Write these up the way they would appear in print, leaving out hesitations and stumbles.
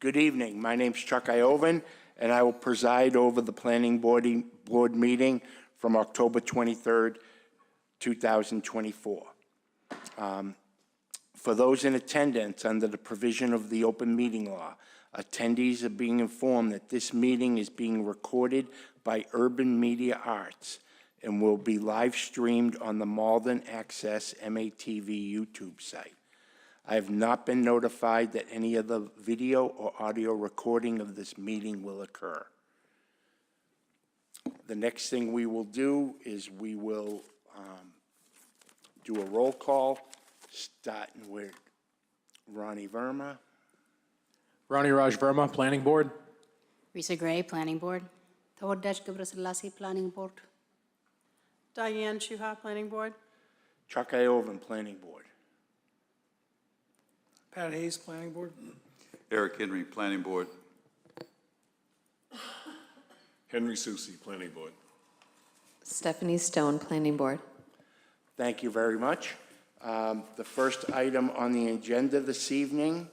Good evening. My name's Chuck Iovan, and I will preside over the Planning Board meeting from October 23rd, 2024. For those in attendance, under the provision of the open meeting law, attendees are being informed that this meeting is being recorded by Urban Media Arts and will be live streamed on the Malden Access MATV YouTube site. I have not been notified that any other video or audio recording of this meeting will occur. The next thing we will do is we will do a roll call, starting with Ronnie Verma. Ronnie Raj Verma, Planning Board. Risa Gray, Planning Board. Thawodash Gebrselassie, Planning Board. Diane Chuha, Planning Board. Chuck Iovan, Planning Board. Pat Hayes, Planning Board. Eric Henry, Planning Board. Henry Susi, Planning Board. Stephanie Stone, Planning Board. Thank you very much. The first item on the agenda this evening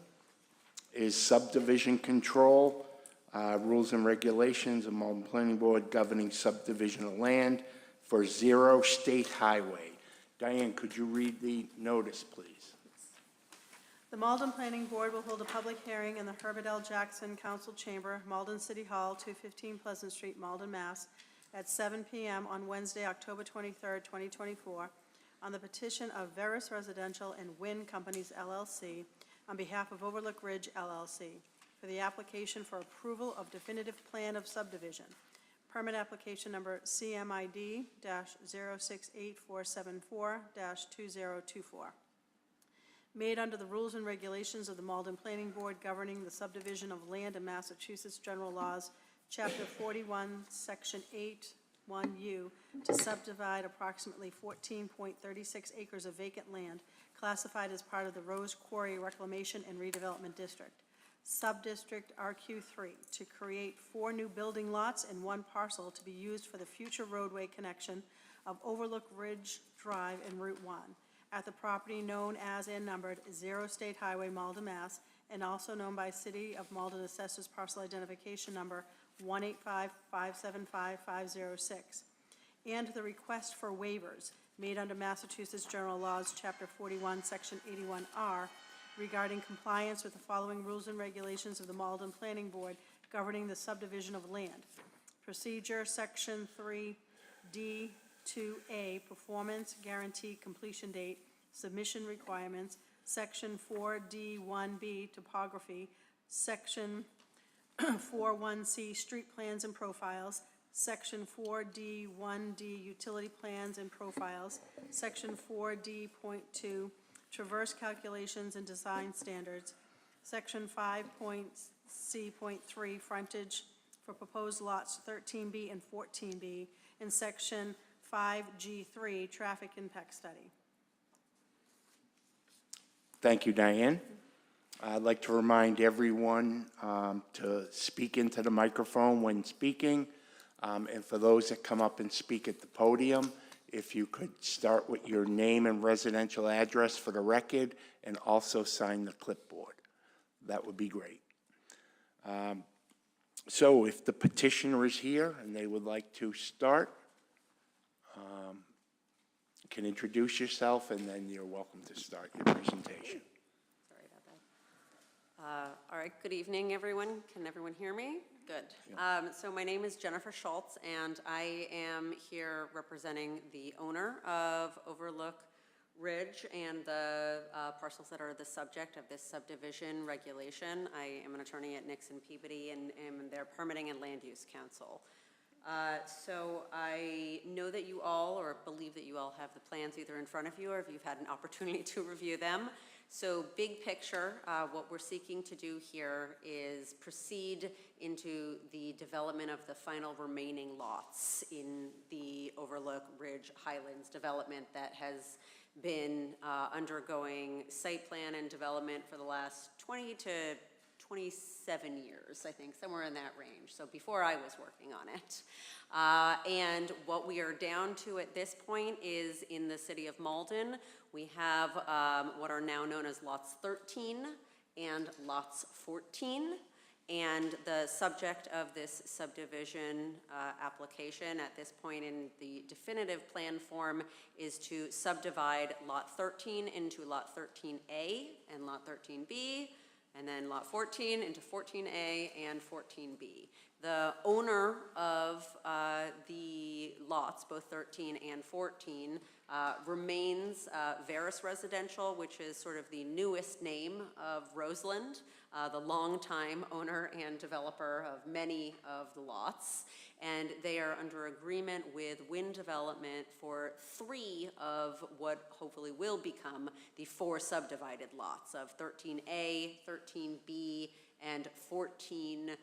is subdivision control, rules and regulations of Malden Planning Board governing subdivision of land for Zero State Highway. Diane, could you read the notice, please? The Malden Planning Board will hold a public hearing in the Herbert L. Jackson Council Chamber, Malden City Hall, 215 Pleasant Street, Malden, Mass. At 7 p.m. on Wednesday, October 23rd, 2024, on the petition of Veris Residential and Wynn Companies, LLC, on behalf of Overlook Ridge, LLC, for the application for approval of definitive plan of subdivision. Permit application number CMID-068474-2024. Made under the rules and regulations of the Malden Planning Board governing the subdivision of land in Massachusetts General Laws, Chapter 41, Section 8(1)(u), to subdivide approximately 14.36 acres of vacant land classified as part of the Rose Quarry Reclamation and Redevelopment District, Subdistrict RQ3, to create 4 new building lots and 1 parcel to be used for the future roadway connection of Overlook Ridge Drive and Route 1 at the property known as and numbered Zero State Highway, Malden, Mass., and also known by City of Malden Assessors Parcel Identification Number 185575506, and the request for waivers made under Massachusetts General Laws, Chapter 41, Section 81R, regarding compliance with the following rules and regulations of the Malden Planning Board governing the subdivision of land. Procedure, Section 3D2A, Performance Guarantee Completion Date, Submission Requirements, Section 4D1B, Topography, Section 41C, Street Plans and Profiles, Section 4D1D, Utility Plans and Profiles, Section 4D.2, Traverse Calculations and Design Standards, Section 5.C.3, Frontage for proposed lots 13B and 14B, and Section 5G3, Traffic Impact Study. Thank you, Diane. I'd like to remind everyone to speak into the microphone when speaking. And for those that come up and speak at the podium, if you could start with your name and residential address for the record and also sign the clipboard. That would be great. So if the petitioner is here and they would like to start, you can introduce yourself and then you're welcome to start your presentation. Sorry about that. All right, good evening, everyone. Can everyone hear me? Good. Yeah. So my name is Jennifer Schultz, and I am here representing the owner of Overlook Ridge and the parcels that are the subject of this subdivision regulation. I am an attorney at Nixon Peabody and am their Permitting and Land Use Council. So I know that you all, or believe that you all, have the plans either in front of you or if you've had an opportunity to review them. So big picture, what we're seeking to do here is proceed into the development of the final remaining lots in the Overlook Ridge Highlands development that has been undergoing site plan and development for the last 20 to 27 years, I think, somewhere in that range. So before I was working on it. And what we are down to at this point is in the city of Malden, we have what are now known as lots 13 and lots 14. And the subject of this subdivision application at this point in the definitive plan form is to subdivide Lot 13 into Lot 13A and Lot 13B, and then Lot 14 into 14A and 14B. The owner of the lots, both 13 and 14, remains Veris Residential, which is sort of the newest name of Roseland, the longtime owner and developer of many of the lots. And they are under agreement with Wind Development for 3 of what hopefully will become the 4 subdivided lots of 13A, 13B, and 14B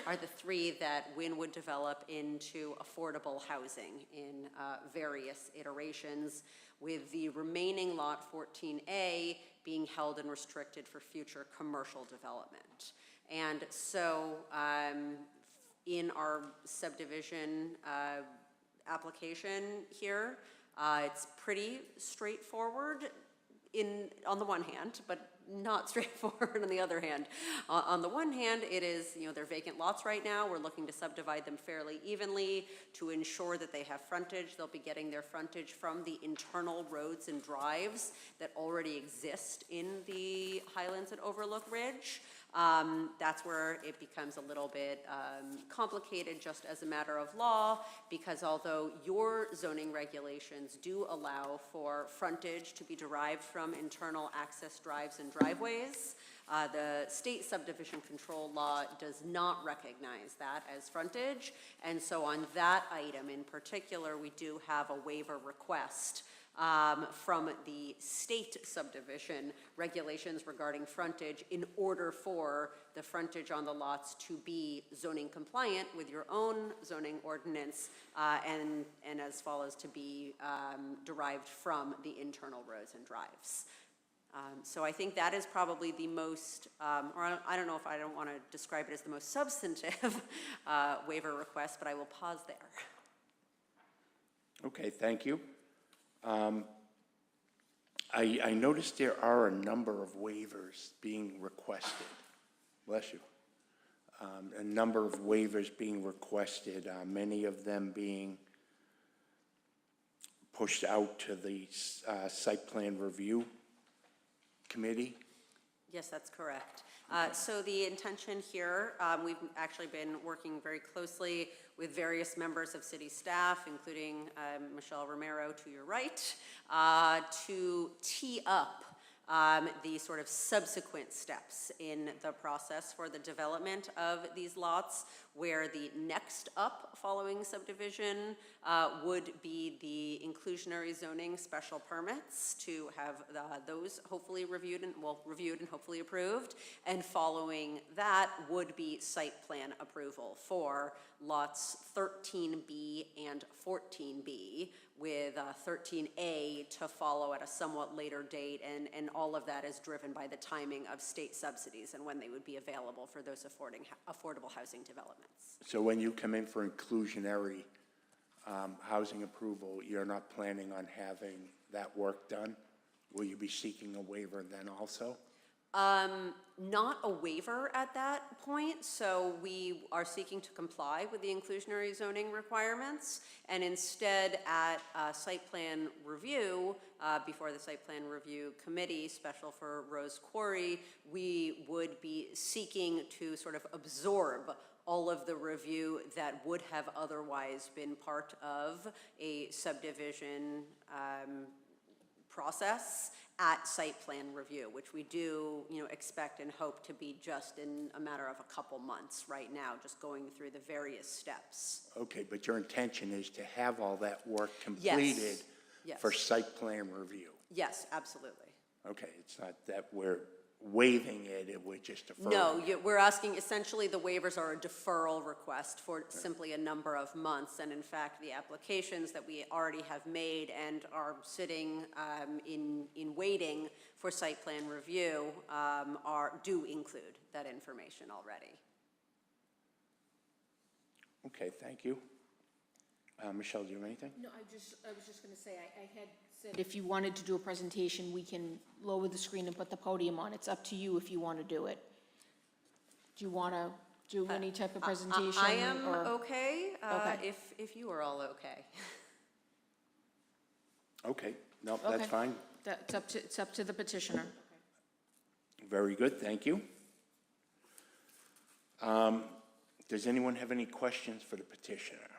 are the 3 that Wynn would develop into affordable housing in various iterations, with the remaining lot 14A being held and restricted for future commercial development. And so in our subdivision application here, it's pretty straightforward on the one hand, but not straightforward on the other hand. On the one hand, it is, they're vacant lots right now. We're looking to subdivide them fairly evenly to ensure that they have frontage. They'll be getting their frontage from the internal roads and drives that already exist in the Highlands at Overlook Ridge. That's where it becomes a little bit complicated just as a matter of law, because although your zoning regulations do allow for frontage to be derived from internal access drives and driveways, the state subdivision control law does not recognize that as frontage. And so on that item in particular, we do have a waiver request from the state subdivision regulations regarding frontage in order for the frontage on the lots to be zoning compliant with your own zoning ordinance and as follows to be derived from the internal roads and drives. So I think that is probably the most, or I don't know if I don't want to describe it as the most substantive waiver request, but I will pause there. Okay, thank you. I noticed there are a number of waivers being requested. Bless you. A number of waivers being requested, many of them being pushed out to the site plan review committee. Yes, that's correct. So the intention here, we've actually been working very closely with various members of city staff, including Michelle Romero to your right, to tee up the sort of subsequent steps in the process for the development of these lots, where the next up following subdivision would be the inclusionary zoning special permits, to have those hopefully reviewed and hopefully approved. And following that would be site plan approval for lots 13B and 14B, with 13A to follow at a somewhat later date, and all of that is driven by the timing of state subsidies and when they would be available for those affordable housing developments. So when you come in for inclusionary housing approval, you're not planning on having that work done? Will you be seeking a waiver then also? Not a waiver at that point, so we are seeking to comply with the inclusionary zoning requirements, and instead at site plan review, before the site plan review committee special for Rose Quarry, we would be seeking to sort of absorb all of the review that would have otherwise been part of a subdivision process at site plan review, which we do, expect and hope to be just in a matter of a couple months right now, just going through the various steps. Okay, but your intention is to have all that work completed Yes. for site plan review? Yes, absolutely. Okay, it's not that we're waiving it, we're just deferring. No, we're asking, essentially the waivers are a deferral request for simply a number of months. And in fact, the applications that we already have made and are sitting in waiting for site plan review do include that information already. Okay, thank you. Michelle, do you have anything? No, I was just going to say, I had said if you wanted to do a presentation, we can lower the screen and put the podium on. It's up to you if you want to do it. Do you want to do any type of I presentation? I am or- okay, Okay. if you are all okay. Okay, no, that's Okay. fine. It's up to the petitioner. Very good, thank you. Does anyone have any questions for the petitioner?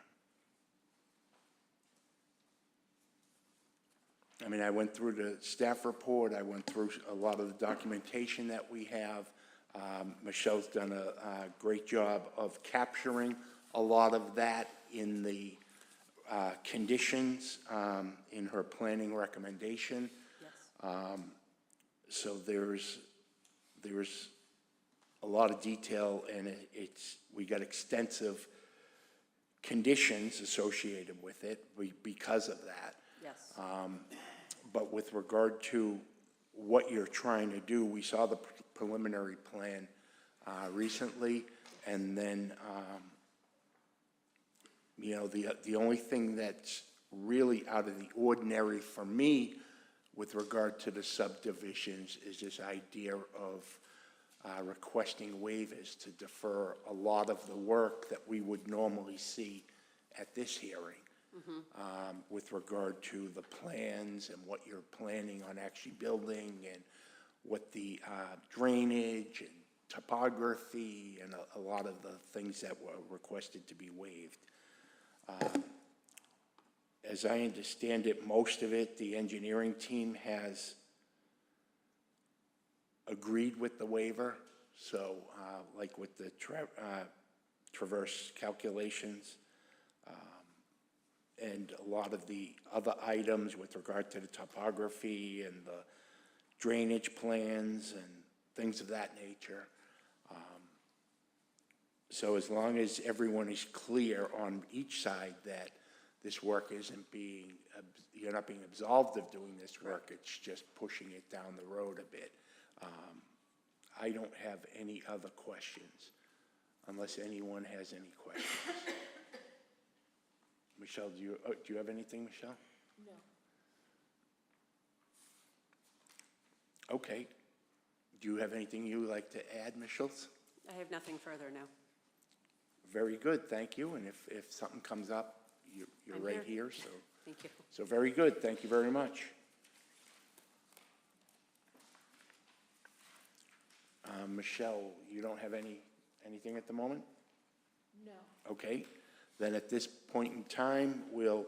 I mean, I went through the staff report, I went through a lot of the documentation that we have. Michelle's done a great job of capturing a lot of that in the conditions in her planning recommendation. Yes. So there's a lot of detail, and we got extensive conditions associated with it because of that. Yes. But with regard to what you're trying to do, we saw the preliminary plan recently, and then, you know, the only thing that's really out of the ordinary for me with regard to the subdivisions is this idea of requesting waivers to defer a lot of the work that we would normally see at this hearing. With regard to the plans and what you're planning on actually building and what the drainage and topography and a lot of the things that were requested to be waived. As I understand it, most of it, the engineering team has agreed with the waiver. So like with the traverse calculations, and a lot of the other items with regard to the topography and the drainage plans and things of that nature. So as long as everyone is clear on each side that this work isn't being, you're not being absolved of doing this work, it's just pushing it down the road a bit. I don't have any other questions, unless anyone has any questions. Michelle, do you have anything, Michelle? No. Okay. Do you have anything you would like to add, Michelle? I have nothing further, no. Very good, thank you. And if something comes up, you're I'm right here. here, so. Thank you. So very good, thank you very much. Michelle, you don't have anything at the moment? No. Okay, then at this point in time, we'll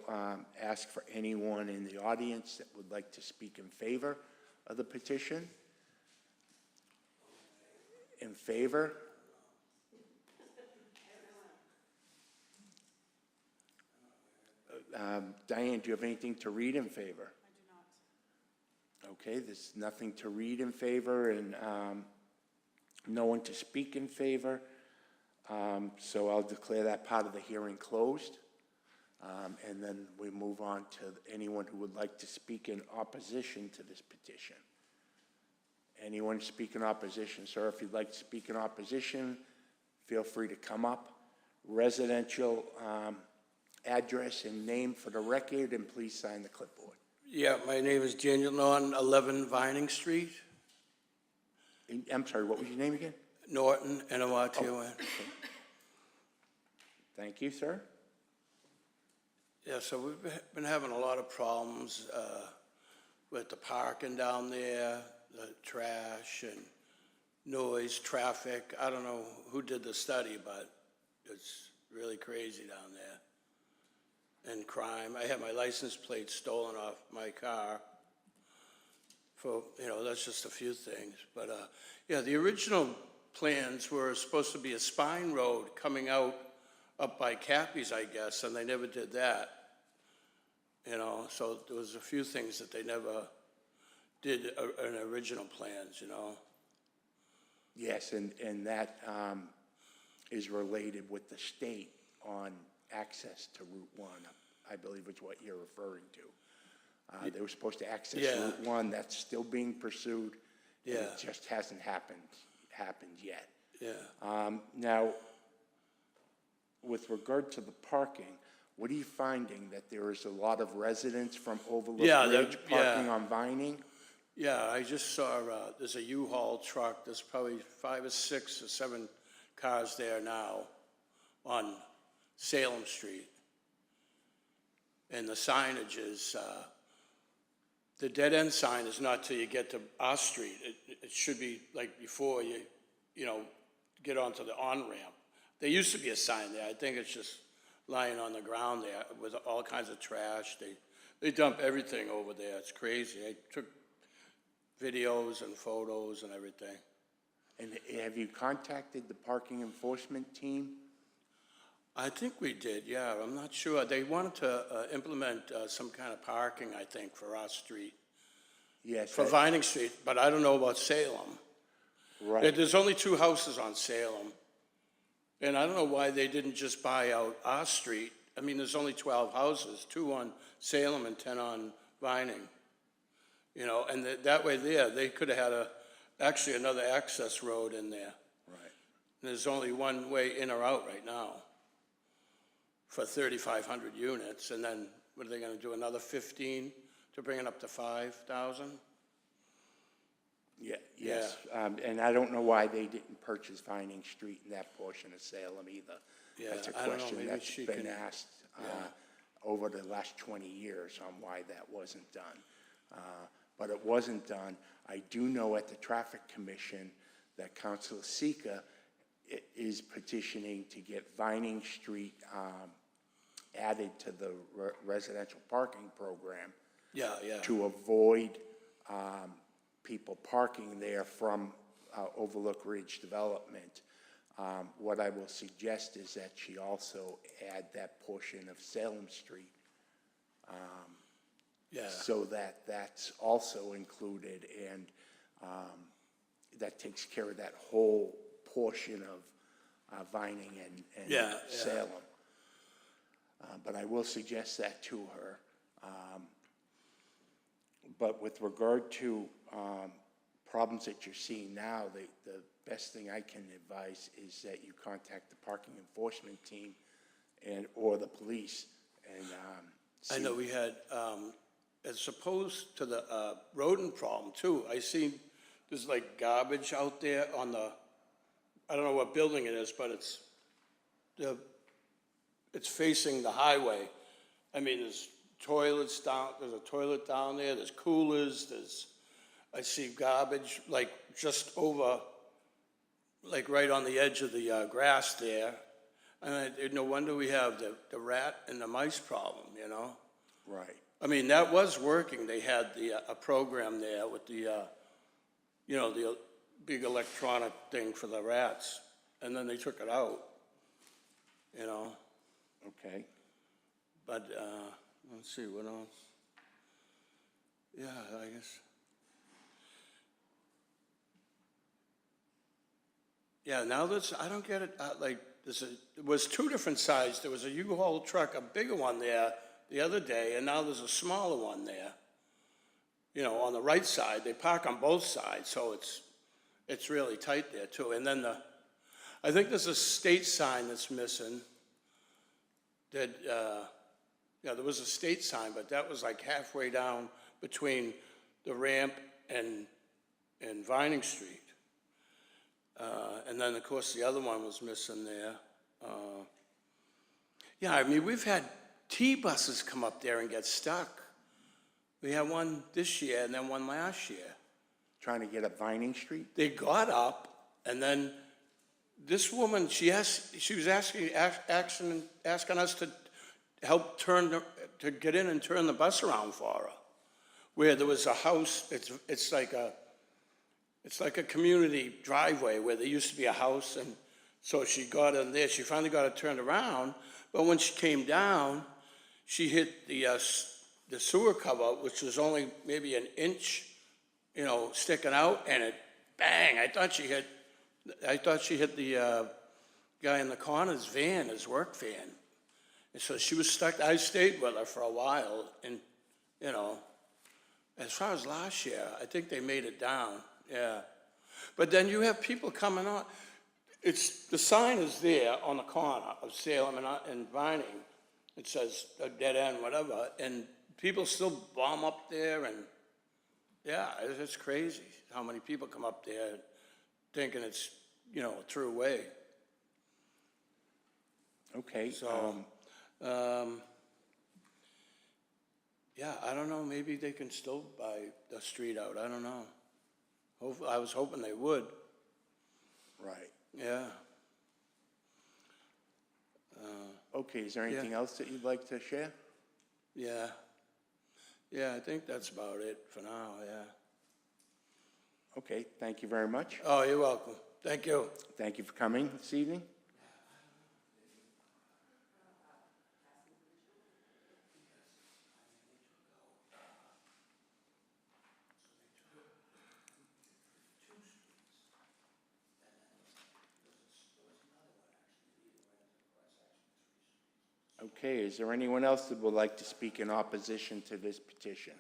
ask for anyone in the audience that would like to speak in favor of the petition. In favor? Diane, do you have anything to read in favor? I do not. Okay, there's nothing to read in favor and no one to speak in favor. So I'll declare that part of the hearing closed. And then we move on to anyone who would like to speak in opposition to this petition. Anyone speak in opposition? Sir, if you'd like to speak in opposition, feel free to come up. Residential address and name for the record, and please sign the clipboard. Yeah, my name is Daniel Norton, 11 Vining Street, I'm sorry, what was your name again? Norton, N-O-R-T-O-N. Thank you, sir. Yeah, so we've been having a lot of problems with the parking down there, the trash and noise, traffic. I don't know who did the study, but it's really crazy down there. And crime. I had my license plate stolen off my car for, that's just a few things. But, yeah, the original plans were supposed to be a spine road coming out up by Cappy's, I guess, and they never did that. So there was a few things that they never did in original plans, Yes, and that is related with the state on access to Route 1, I believe is what you're referring to. They were supposed to access Route 1, that's still being pursued. And it just hasn't happened yet. Yeah. Now, with regard to the parking, what are you finding, that there is a lot of residents from Overlook Ridge parking on Vining? Yeah, I just saw, there's a U-Haul truck, there's probably 5 or 6 or 7 cars there now on Salem Street. And the signage is, the dead end sign is not till you get to our street. It should be like before you get onto the on-ramp. There used to be a sign there. I think it's just lying on the ground there with all kinds of trash. They dump everything over there. It's crazy. I took videos and photos and everything. And have you contacted the parking enforcement team? I think we did, yeah. I'm not sure. They wanted to implement some kind of parking, I think, for our street, Yes. for Vining Street, but I don't know about Salem. Right. There's only 2 houses on Salem, and I don't know why they didn't just buy out our street. I mean, there's only 12 houses, 2 on Salem and 10 on Vining. And that way there, they could have had actually another access road in there. Right. There's only one way in or out right now for 3,500 units, and then what are they gonna do, another 15 to bring it up to 5,000? Yeah, yes. And I don't know why they didn't purchase Vining Street in that portion of Salem either. Yeah, That's a I don't know, question maybe that's she been can- asked over the last 20 years on why that wasn't done. But it wasn't done. I do know at the Traffic Commission that Councilor Sika is petitioning to get Vining Street added to the residential parking program Yeah, yeah. to avoid people parking there from Overlook Ridge Development. What I will suggest is that she also add that portion of Salem Street Yeah, so that that's also included, and that takes care of that whole portion of Vining and Yeah, yeah. Salem. But I will suggest that to her. But with regard to problems that you're seeing now, the best thing I can advise is that you contact the parking enforcement team or the police and I see. know we had, as opposed to the rodent problem too, I see there's like garbage out there on I don't know what building it is, but it's facing the highway. I mean, there's toilets there's a toilet down there, there's coolers, I see garbage like just over, like right on the edge of the grass there. And no wonder we have the rat and the mice problem, Right. I mean, that was working. They had a program there with the big electronic thing for the rats, and then they took it out, Okay. But, let's see, what else? Yeah, I guess. Yeah, now I don't get it, there was 2 different sides. There was a U-Haul truck, a bigger one there the other day, and now there's a smaller one there. On the right side, they park on both sides, so it's really tight there too. And then I think there's a state sign that's missing. There was a state sign, but that was like halfway down between the ramp and Vining Street. And then, of course, the other one was missing there. Yeah, I mean, we've had T-buses come up there and get stuck. We had one this year and then one last year. Trying to get up Vining Street? They got up, and then this woman, she was asking us to help to get in and turn the bus around for her. Where there was a house, it's like a community driveway where there used to be a house, and so she got in there. She finally got it turned around, but when she came down, she hit the sewer cover, which was only maybe an inch, sticking out, and it bang! I thought she hit the guy in the corner's van, his work van, and so she was stuck. I stayed with her for a while, and as far as last year, I think they made it down. Yeah, but then you have people coming on. The sign is there on the corner of Salem and Vining. It says a dead end, whatever, and people still bomb up there, and yeah, it's crazy how many people come up there thinking it's a true way. Okay, So, yeah, I don't know, maybe they can still buy the street out, I don't know. I was hoping they would, right. yeah. Okay, is there anything else that you'd like to share? Yeah. Yeah, I think that's about it for now, yeah. Okay, thank you very much. Oh, you're welcome. Thank you. Thank you for coming this evening. Okay, is there anyone else that would like to speak in opposition to this petition?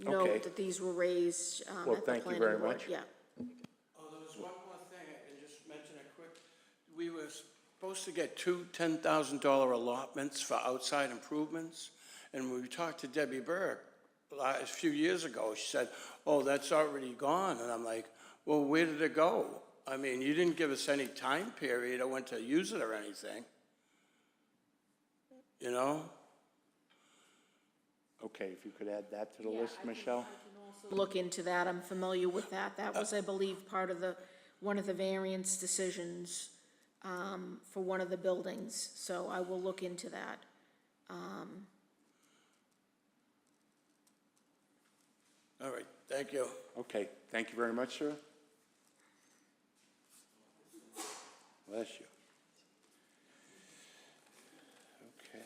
Okay. Note that these were raised Well, at the thank you planning very board. much. Yeah. Oh, there was one more thing, I can just mention it quick. We were supposed to get two $10,000 allotments for outside improvements, and when we talked to Debbie Burke a few years ago, she said, oh, that's already gone, and I'm like, well, where did it go? I mean, you didn't give us any time period or when to use it or anything. You know? Okay, if you could add that to the list, Michelle? Look into that. I'm familiar with that. That was, I believe, part of one of the variance decisions for one of the buildings. So I will look into that. All right, thank you. Okay, thank you very much, sir. Bless you. Okay.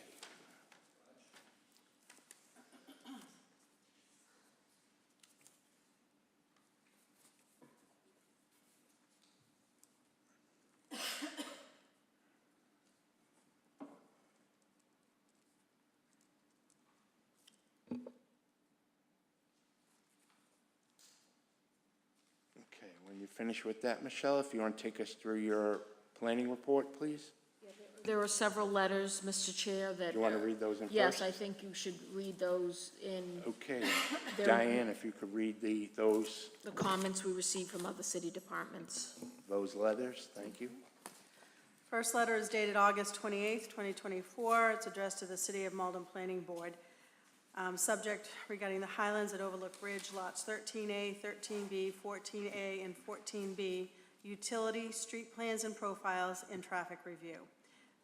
When you're finished with that, Michelle, if you want to take us through your planning report, please? There are several letters, Mr. Chair, that. You want to read those in first? Yes, I think you should read those in Okay. There- Diane, if you could read those the comments we received from other city departments. letters, thank you. First letter is dated August 28th, 2024. It's addressed to the City of Malden Planning Board. Subject regarding the Highlands at Overlook Ridge, lots 13A, 13B, 14A, and 14B, utility, street plans and profiles, and traffic review.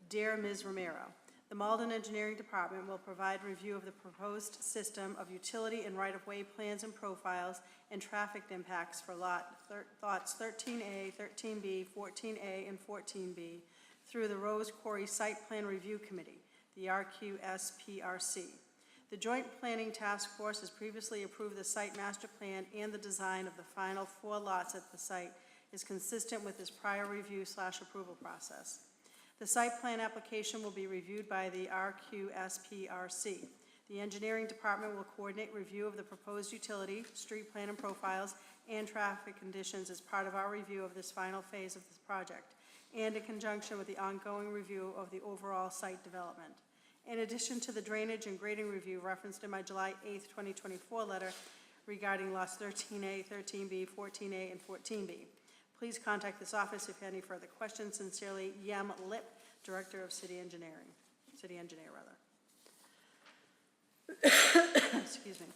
Dear Ms. Romero, the Malden Engineering Department will provide review of the proposed system of utility and right-of-way plans and profiles and traffic impacts for lots 13A, 13B, 14A, and 14B through the Rose Quarry Site Plan Review Committee, the RQSPRC. The Joint Planning Task Force has previously approved the site master plan, and the design of the final 4 lots at the site is consistent with this prior review/approval process. The site plan application will be reviewed by the RQSPRC. The engineering department will coordinate review of the proposed utility, street plan and profiles, and traffic conditions as part of our review of this final phase of this project, and in conjunction with the ongoing review of the overall site development. In addition to the drainage and grading review referenced in my July 8th, 2024 letter regarding lots 13A, 13B, 14A, and 14B. Please contact this office if you have any further questions. Sincerely, Yem Lip, Director of City Engineer. Excuse me.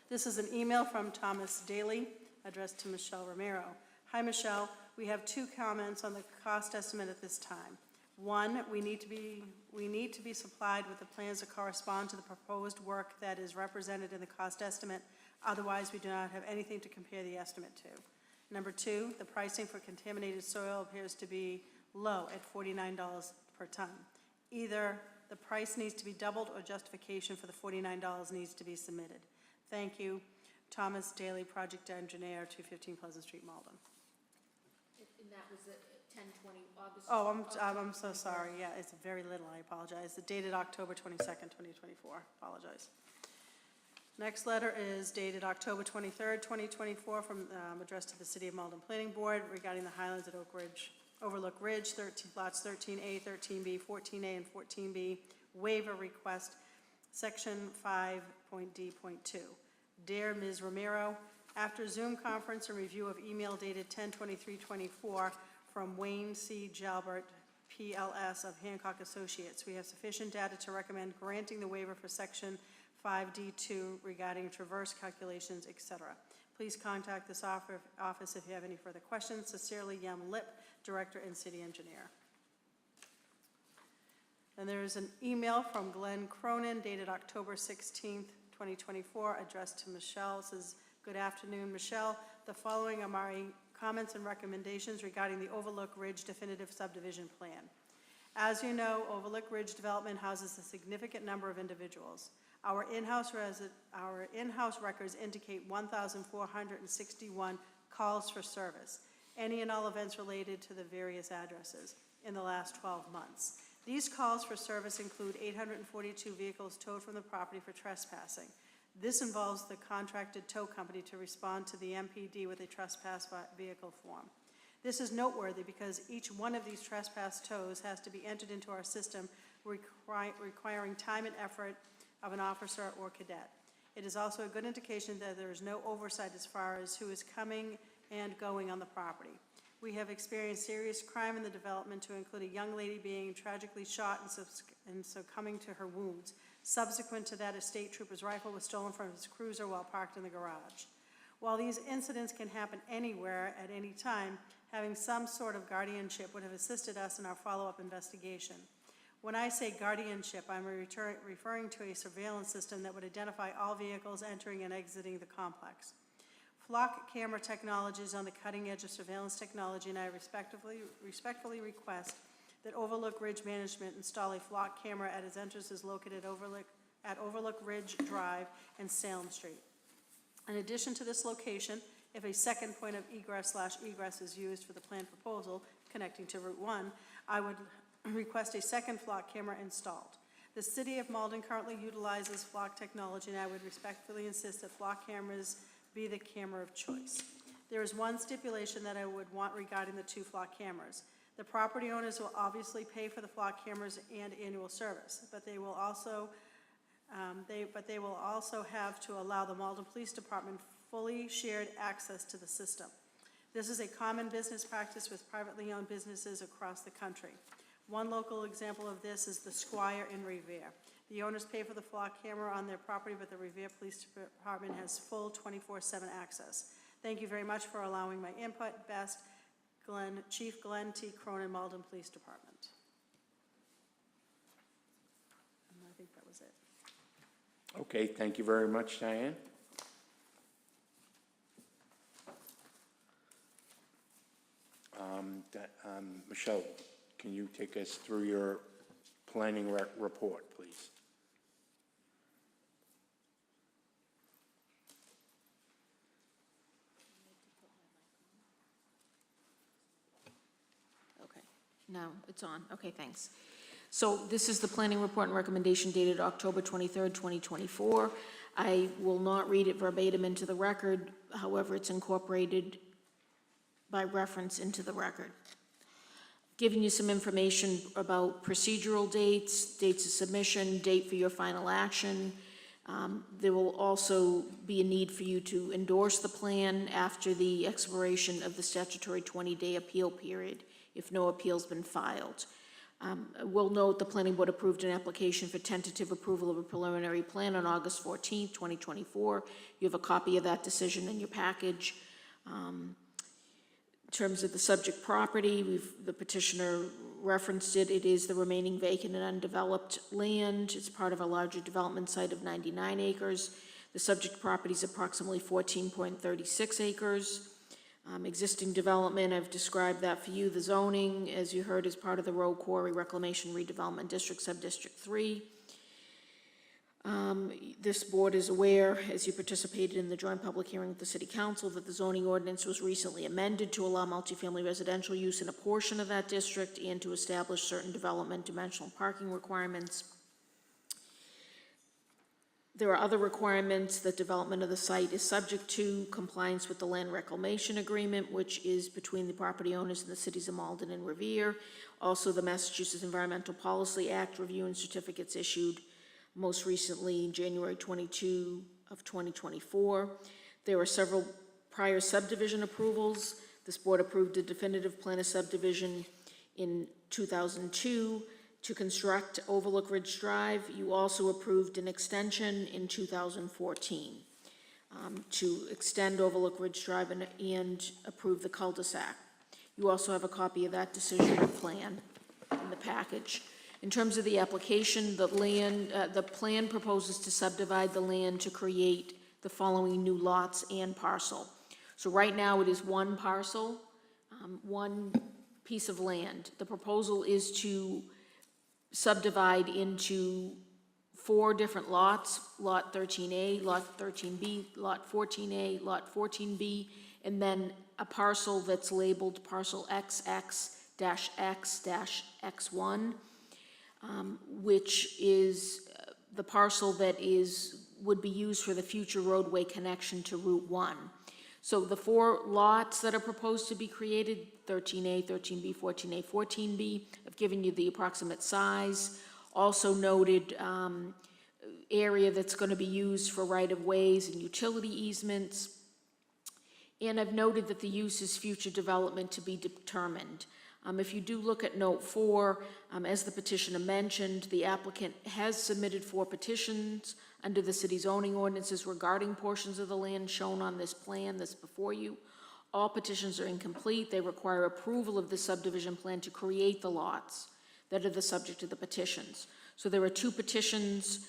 This is an email from Thomas Daly addressed to Michelle Romero. Hi, Michelle. We have 2 comments on the cost estimate at this time. 1, we need to be supplied with the plans that correspond to the proposed work that is represented in the cost estimate. Otherwise, we do not have anything to compare the estimate to. Number 2, the pricing for contaminated soil appears to be low at $49 per ton. Either the price needs to be doubled or justification for the $49 needs to be submitted. Thank you. Thomas Daly, Project Engineer, 215 Pleasant Street, Malden. And that was at 10/20, August. Oh, I'm so sorry. Yeah, it's very little. I apologize. It's dated October 22nd, 2024. Apologize. Next letter is dated October 23rd, 2024, from addressed to the City of Malden Planning Board regarding the Highlands at Overlook Ridge, lots 13A, 13B, 14A, and 14B waiver request, section 5.D.2. Dear Ms. Romero, after Zoom conference and review of email dated 10/23/24 from Wayne C. Jalbert, PLS of Hancock Associates, we have sufficient data to recommend granting the waiver for section 5D2 regarding traverse calculations, etc. Please contact this office if you have any further questions. Sincerely, Yem Lip, Director and City Engineer. And there is an email from Glenn Cronin dated October 16th, 2024, addressed to Michelle. It says, good afternoon, Michelle. The following are my comments and recommendations regarding the Overlook Ridge definitive subdivision plan. As you know, Overlook Ridge development houses a significant number of individuals. Our in-house records indicate 1,461 calls for service, any and all events related to the various addresses in the last 12 months. These calls for service include 842 vehicles towed from the property for trespassing. This involves the contracted tow company to respond to the MPD with a trespass vehicle form. This is noteworthy because each one of these trespass tows has to be entered into our system, requiring time and effort of an officer or cadet. It is also a good indication that there is no oversight as far as who is coming and going on the property. We have experienced serious crime in the development, to include a young lady being tragically shot and succumbing to her wounds. Subsequent to that, a state trooper's rifle was stolen from his cruiser while parked in the garage. While these incidents can happen anywhere at any time, having some sort of guardianship would have assisted us in our follow-up investigation. When I say guardianship, I'm referring to a surveillance system that would identify all vehicles entering and exiting the complex. Flock camera technology is on the cutting edge of surveillance technology, and I respectfully request that Overlook Ridge Management install a flock camera at its entrances located at Overlook Ridge Drive and Salem Street. In addition to this location, if a second point of egress/egress is used for the planned proposal connecting to Route 1, I would request a second flock camera installed. The City of Malden currently utilizes flock technology, and I would respectfully insist that flock cameras be the camera of choice. There is one stipulation that I would want regarding the 2 flock cameras. The property owners will obviously pay for the flock cameras and annual service, but they will also have to allow the Malden Police Department fully shared access to the system. This is a common business practice with privately owned businesses across the country. One local example of this is the Squire in Revere. The owners pay for the flock camera on their property, but the Revere Police Department has full 24/7 access. Thank you very much for allowing my input. Best, Chief Glenn T. Cronin, Malden Police Department. And I think that was it. Okay, thank you very much, Diane. Michelle, can you take us through your planning report, please? Okay, now it's on. Okay, thanks. So this is the planning report and recommendation dated October 23rd, 2024. I will not read it verbatim into the record. However, it's incorporated by reference into the record. Giving you some information about procedural dates, dates of submission, date for your final action. There will also be a need for you to endorse the plan after the expiration of the statutory 20-day appeal period, if no appeal's been filed. We'll note the planning board approved an application for tentative approval of a preliminary plan on August 14th, 2024. You have a copy of that decision in your package. In terms of the subject property, the petitioner referenced it. It is the remaining vacant and undeveloped land. It's part of a larger development site of 99 acres. The subject property is approximately 14.36 acres. Existing development, I've described that for you. The zoning, as you heard, is part of the Road Quarry Reclamation Redevelopment District, Subdistrict 3. This board is aware, as you participated in the joint public hearing with the City Council, that the zoning ordinance was recently amended to allow multifamily residential use in a portion of that district and to establish certain development dimensional parking requirements. There are other requirements that development of the site is subject to: compliance with the land reclamation agreement, which is between the property owners and the cities of Malden and Revere. Also, the Massachusetts Environmental Policy Act review and certificates issued most recently in January 22 of 2024. There were several prior subdivision approvals. This board approved a definitive plan of subdivision in 2002 to construct Overlook Ridge Drive. You also approved an extension in 2014 to extend Overlook Ridge Drive and approve the cul-de-sac. You also have a copy of that decision and plan in the package. In terms of the application, the plan proposes to subdivide the land to create the following new lots and parcel. So right now it is one parcel, one piece of land. The proposal is to subdivide into 4 different lots: Lot 13A, Lot 13B, Lot 14A, Lot 14B, and then a parcel that's labeled parcel XX-X-X1, which is the parcel that would be used for the future roadway connection to Route 1. So the 4 lots that are proposed to be created, 13A, 13B, 14A, 14B, I've given you the approximate size. Also noted area that's going to be used for right-of-ways and utility easements. And I've noted that the use is future development to be determined. If you do look at note 4, as the petitioner mentioned, the applicant has submitted 4 petitions under the city zoning ordinances regarding portions of the land shown on this plan that's before you. All petitions are incomplete. They require approval of the subdivision plan to create the lots that are the subject of the petitions. So there are 2 petitions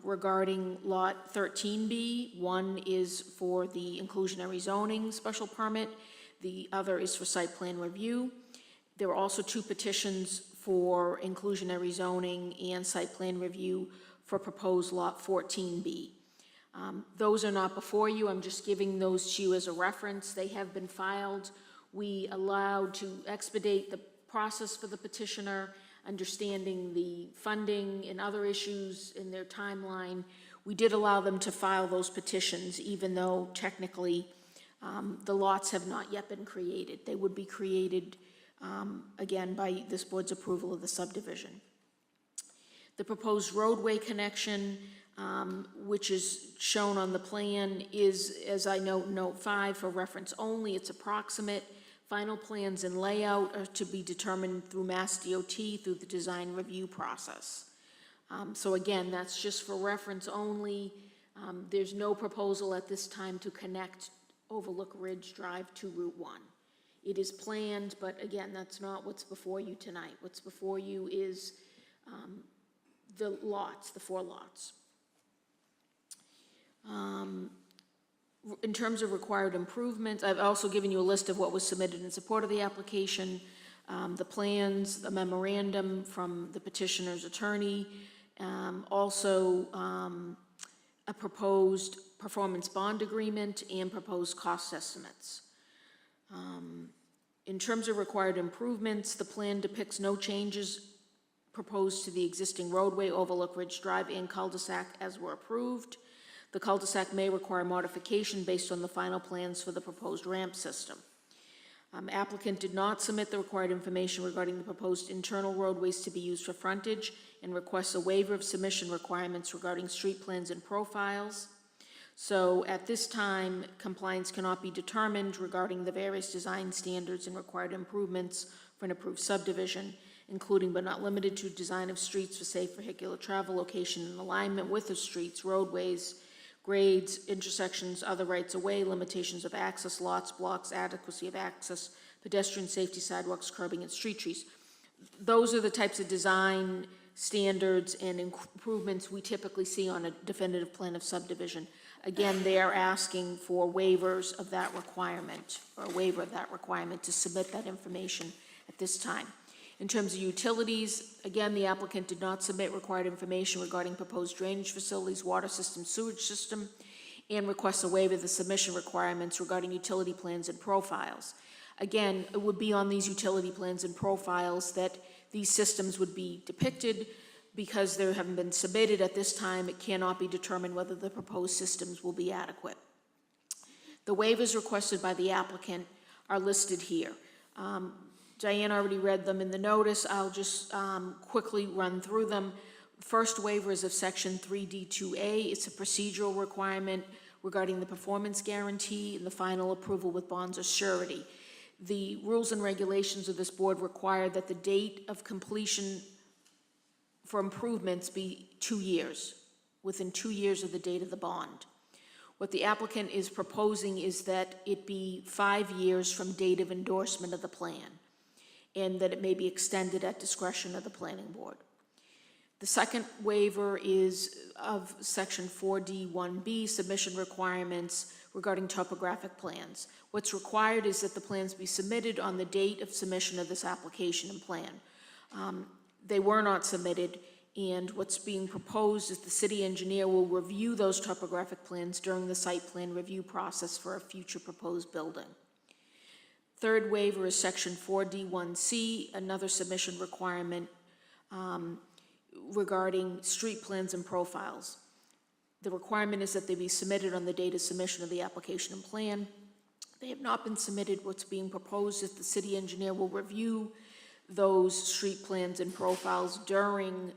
regarding Lot 13B. One is for the inclusionary zoning special permit. The other is for site plan review. There are also 2 petitions for inclusionary zoning and site plan review for proposed Lot 14B. Those are not before you. I'm just giving those to you as a reference. They have been filed. We allowed to expedite the process for the petitioner, understanding the funding and other issues in their timeline. We did allow them to file those petitions, even though technically The lots have not yet been created. They would be created, again, by this board's approval of the subdivision. The proposed roadway connection, which is shown on the plan, is, as I note, note 5 for reference only. It's approximate. Final plans and layout are to be determined through Mass DOT through the design review process. So again, that's just for reference only. There's no proposal at this time to connect Overlook Ridge Drive to Route 1. It is planned, but again, that's not what's before you tonight. What's before you is the lots, the 4 lots. In terms of required improvements, I've also given you a list of what was submitted in support of the application, the plans, the memorandum from the petitioner's attorney, also a proposed performance bond agreement and proposed cost estimates. In terms of required improvements, the plan depicts no changes proposed to the existing roadway, Overlook Ridge Drive, and cul-de-sac as were approved. The cul-de-sac may require modification based on the final plans for the proposed ramp system. Applicant did not submit the required information regarding the proposed internal roadways to be used for frontage and requests a waiver of submission requirements regarding street plans and profiles. So at this time, compliance cannot be determined regarding the various design standards and required improvements for an approved subdivision, including but not limited to design of streets for safe vehicular travel, location and alignment with the streets, roadways, grades, intersections, other rights-of-way, limitations of access, lots, blocks, adequacy of access, pedestrian safety, sidewalks, curbing, and street trees. Those are the types of design standards and improvements we typically see on a definitive plan of subdivision. Again, they are asking for waivers of that requirement, or a waiver of that requirement to submit that information at this time. In terms of utilities, again, the applicant did not submit required information regarding proposed drainage facilities, water system, sewage system, and requests a waiver of the submission requirements regarding utility plans and profiles. Again, it would be on these utility plans and profiles that these systems would be depicted. Because they haven't been submitted at this time, it cannot be determined whether the proposed systems will be adequate. The waivers requested by the applicant are listed here. Diane already read them in the notice. I'll just quickly run through them. First waiver is of Section 3D2A. It's a procedural requirement regarding the performance guarantee and the final approval with bonds or surety. The rules and regulations of this board require that the date of completion for improvements be 2 years, within 2 years of the date of the bond. What the applicant is proposing is that it be 5 years from date of endorsement of the plan, and that it may be extended at discretion of the planning board. The second waiver is of Section 4D1B, submission requirements regarding topographic plans. What's required is that the plans be submitted on the date of submission of this application and plan. They were not submitted, and what's being proposed is the city engineer will review those topographic plans during the site plan review process for a future proposed building. Third waiver is Section 4D1C, another submission requirement regarding street plans and profiles. The requirement is that they be submitted on the date of submission of the application and plan. They have not been submitted. What's being proposed is the city engineer will review those street plans and profiles during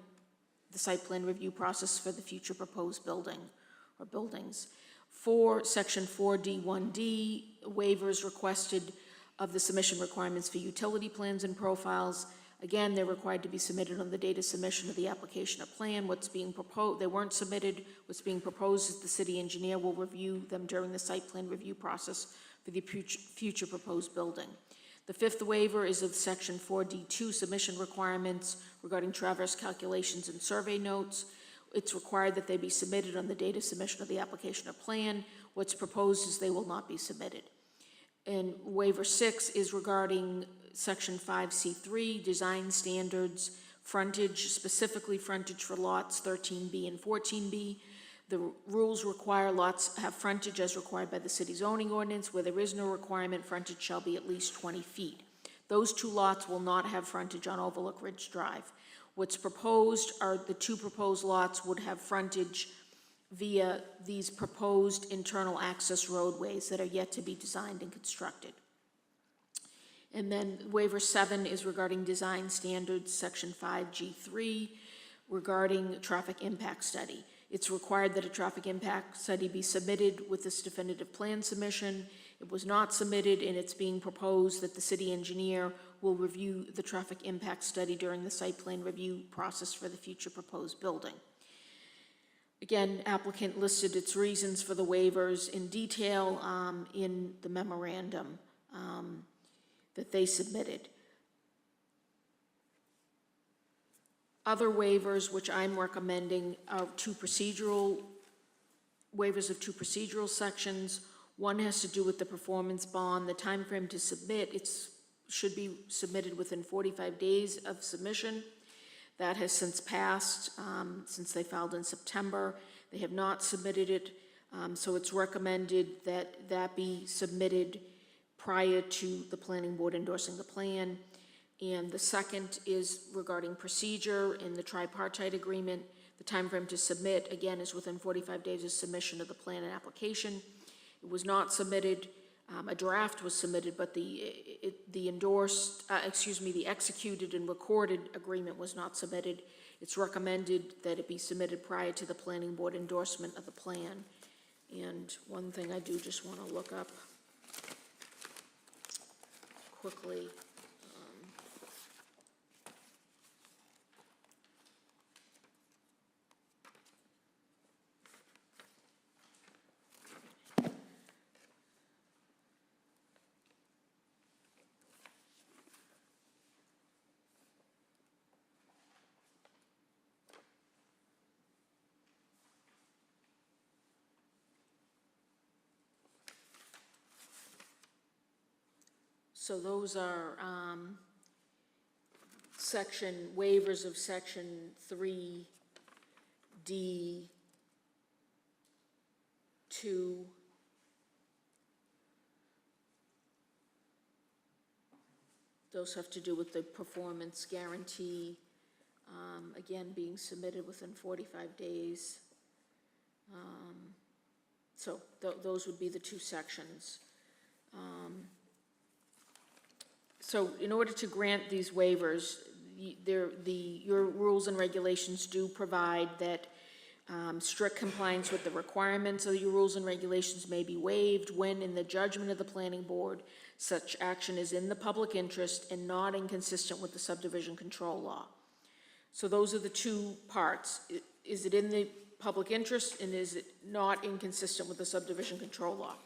the site plan review process for the future proposed building or buildings. For Section 4D1D, waivers requested of the submission requirements for utility plans and profiles. Again, they're required to be submitted on the date of submission of the application or plan. What's being proposed, they weren't submitted. What's being proposed is the city engineer will review them during the site plan review process for the future proposed building. The fifth waiver is of Section 4D2 submission requirements regarding traverse calculations and survey notes. It's required that they be submitted on the date of submission of the application or plan. What's proposed is they will not be submitted. And waiver 6 is regarding Section 5C3, design standards, frontage, specifically frontage for lots 13B and 14B. The rules require lots have frontage as required by the city zoning ordinance. Where there is no requirement, frontage shall be at least 20 feet. Those 2 lots will not have frontage on Overlook Ridge Drive. What's proposed are the 2 proposed lots would have frontage via these proposed internal access roadways that are yet to be designed and constructed. And then waiver 7 is regarding design standards, section 5G3, regarding traffic impact study. It's required that a traffic impact study be submitted with this definitive plan submission. It was not submitted, and it's being proposed that the city engineer will review the traffic impact study during the site plan review process for the future proposed building. Again, applicant listed its reasons for the waivers in detail in the memorandum that they submitted. Other waivers which I'm recommending are waivers of two procedural sections. One has to do with the performance bond. The time frame to submit, should be submitted within 45 days of submission. That has since passed, since they filed in September. They have not submitted it, so it's recommended that that be submitted prior to the planning board endorsing the plan. And the second is regarding procedure in the tripartite agreement. The time frame to submit, again, is within 45 days of submission of the plan and application. It was not submitted. A draft was submitted, but the executed and recorded agreement was not submitted. It's recommended that it be submitted prior to the planning board endorsement of the plan. And one thing I do just want to look up quickly. So those are waivers of section 3D2. Those have to do with the performance guarantee, again, being submitted within 45 days. So those would be the two sections. So in order to grant these waivers, your rules and regulations do provide that strict compliance with the requirements of your rules and regulations may be waived when, in the judgment of the planning board, such action is in the public interest and not inconsistent with the subdivision control law. So those are the two parts. Is it in the public interest, and is it not inconsistent with the subdivision control law?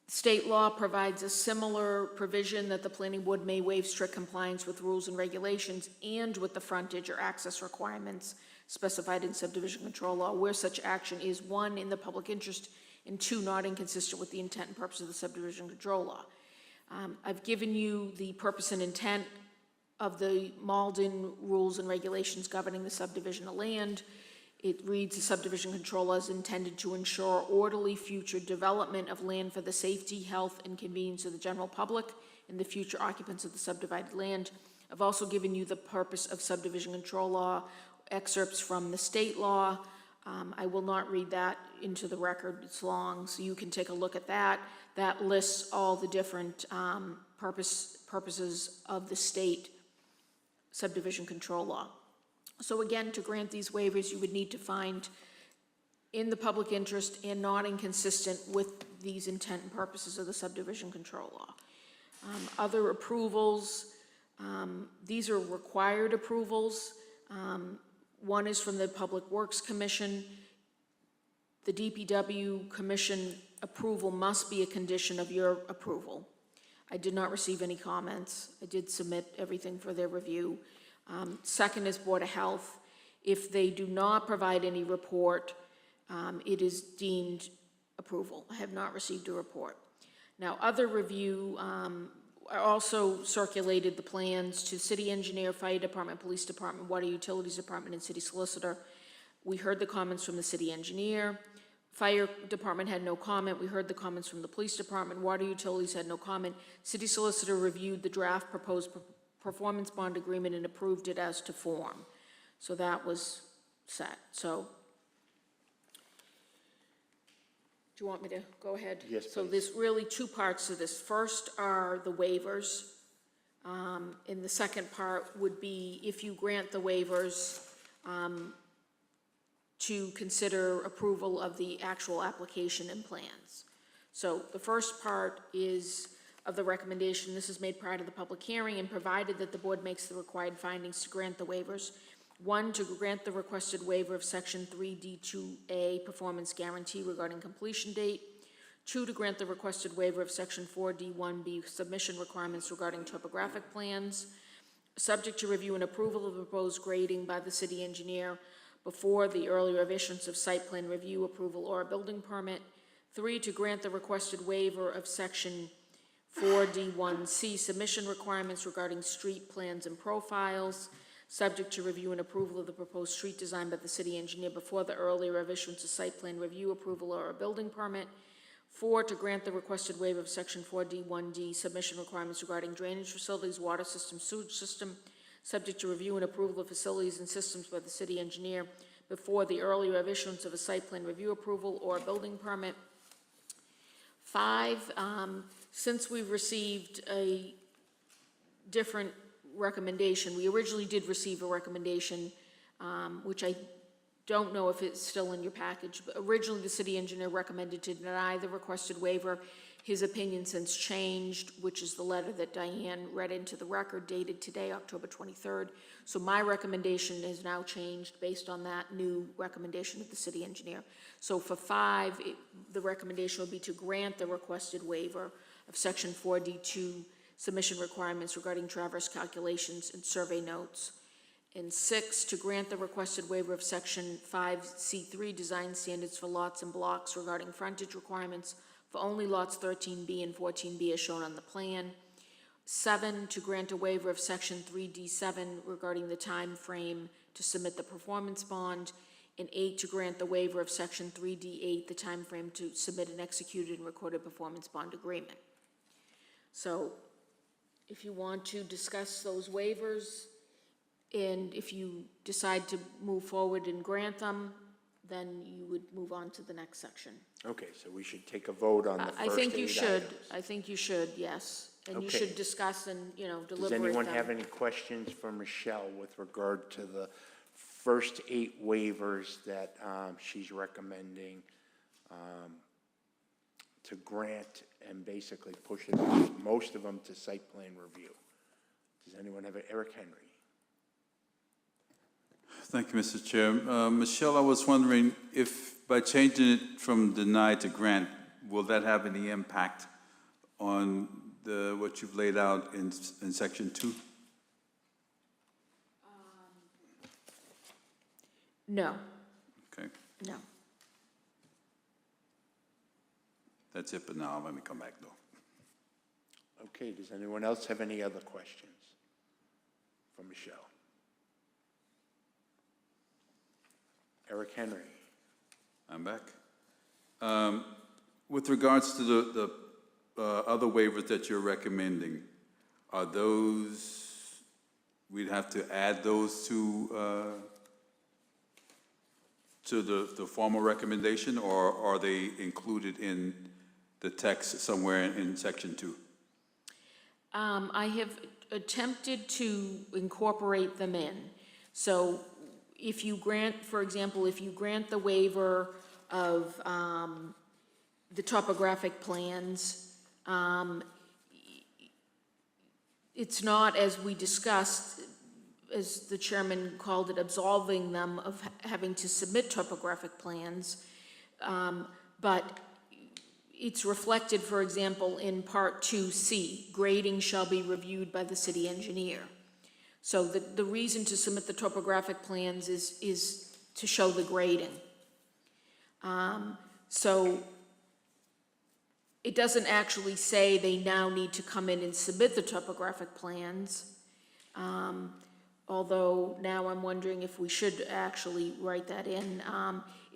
State law provides a similar provision that the planning board may waive strict compliance with rules and regulations and with the frontage or access requirements specified in subdivision control law where such action is, 1, in the public interest, and 2, not inconsistent with the intent and purpose of the subdivision control law. I've given you the purpose and intent of the Malden rules and regulations governing the subdivision of land. It reads, the subdivision control law is intended to ensure orderly future development of land for the safety, health, and convenience of the general public and the future occupants of the subdivided land. I've also given you the purpose of subdivision control law, excerpts from the state law. I will not read that into the record, it's long, so you can take a look at that. That lists all the different purposes of the state subdivision control law. So again, to grant these waivers, you would need to find in the public interest and not inconsistent with these intent and purposes of the subdivision control law. Other approvals, these are required approvals. One is from the Public Works Commission. The DPW Commission approval must be a condition of your approval. I did not receive any comments. I did submit everything for their review. Second is Board of Health. If they do not provide any report, it is deemed approval. I have not received a report. Now, other review, I also circulated the plans to city engineer, fire department, police department, water utilities department, and city solicitor. We heard the comments from the city engineer. Fire department had no comment. We heard the comments from the police department. Water utilities had no comment. City solicitor reviewed the draft proposed performance bond agreement and approved it as to form. So that was set, so. Do you want me to go ahead? Yes, So please. there's really two parts to this. First are the waivers. And the second part would be if you grant the waivers, to consider approval of the actual application and plans. So the first part is of the recommendation, this is made prior to the public hearing and provided that the board makes the required findings to grant the waivers. 1, to grant the requested waiver of section 3D2A performance guarantee regarding completion date. 2, to grant the requested waiver of section 4D1B submission requirements regarding topographic plans, subject to review and approval of the proposed grading by the city engineer before the earlier of issuance of site plan review approval or a building permit. 3, to grant the requested waiver of section 4D1C submission requirements regarding street plans and profiles, subject to review and approval of the proposed street design by the city engineer before the earlier of issuance of site plan review approval or a building permit. 4, to grant the requested waiver of section 4D1D submission requirements regarding drainage facilities, water system, sewage system, subject to review and approval of facilities and systems by the city engineer before the earlier of issuance of a site plan review approval or a building permit. 5, since we've received a different recommendation, we originally did receive a recommendation, which I don't know if it's still in your package, but originally the city engineer recommended to deny the requested waiver. His opinion since changed, which is the letter that Diane read into the record dated today, October 23rd. So my recommendation has now changed based on that new recommendation of the city engineer. So for 5, the recommendation would be to grant the requested waiver of section 4D2 submission requirements regarding traverse calculations and survey notes. And 6, to grant the requested waiver of section 5C3 design standards for lots and blocks regarding frontage requirements for only lots 13B and 14B as shown on the plan. 7, to grant a waiver of section 3D7 regarding the time frame to submit the performance bond. And 8, to grant the waiver of section 3D8, the time frame to submit an executed and recorded performance bond agreement. So if you want to discuss those waivers, and if you decide to move forward and grant them, then you would move on to the next section. Okay, so we should take a vote on the first 8 I think you should. items. I think you should, yes. And you Okay. should discuss and, deliberate Does anyone them. have any questions for Michelle with regard to the first 8 waivers that she's recommending to grant and basically push it, most of them to site plan review? Does anyone have it? Eric Henry? Thank you, Mr. Chair. Michelle, I was wondering if by changing it from deny to grant, will that have any impact on what you've laid out in section 2? No, Okay, no. that's it, but now let me come back though. Okay, does anyone else have any other questions for Michelle? Eric Henry? I'm back. With regards to the other waivers that you're recommending, are those, we'd have to add those to the formal recommendation, or are they included in the text somewhere in section 2? I have attempted to incorporate them in. So if you grant, for example, if you grant the waiver of the topographic plans, it's not, as we discussed, as the chairman called it, absolving them of having to submit topographic plans, but it's reflected, for example, in Part 2C, grading shall be reviewed by the city engineer. So the reason to submit the topographic plans is to show the grading. So it doesn't actually say they now need to come in and submit the topographic plans, although now I'm wondering if we should actually write that in.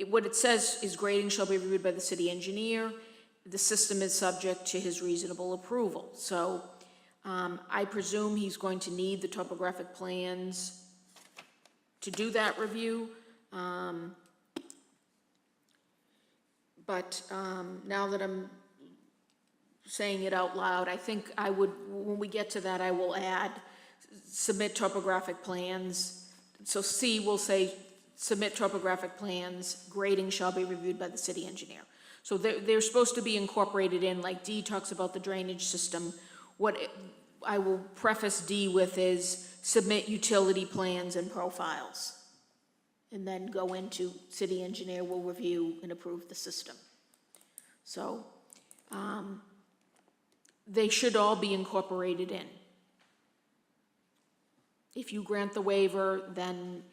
What it says is grading shall be reviewed by the city engineer. The system is subject to his reasonable approval. So I presume he's going to need the topographic plans to do that review. But now that I'm saying it out loud, I think I would, when we get to that, I will add submit topographic plans. So C will say submit topographic plans, grading shall be reviewed by the city engineer. So they're supposed to be incorporated in, like D talks about the drainage system. What I will preface D with is submit utility plans and profiles. And then go into city engineer will review and approve the system. So, they should all be incorporated in. If you grant the waiver, then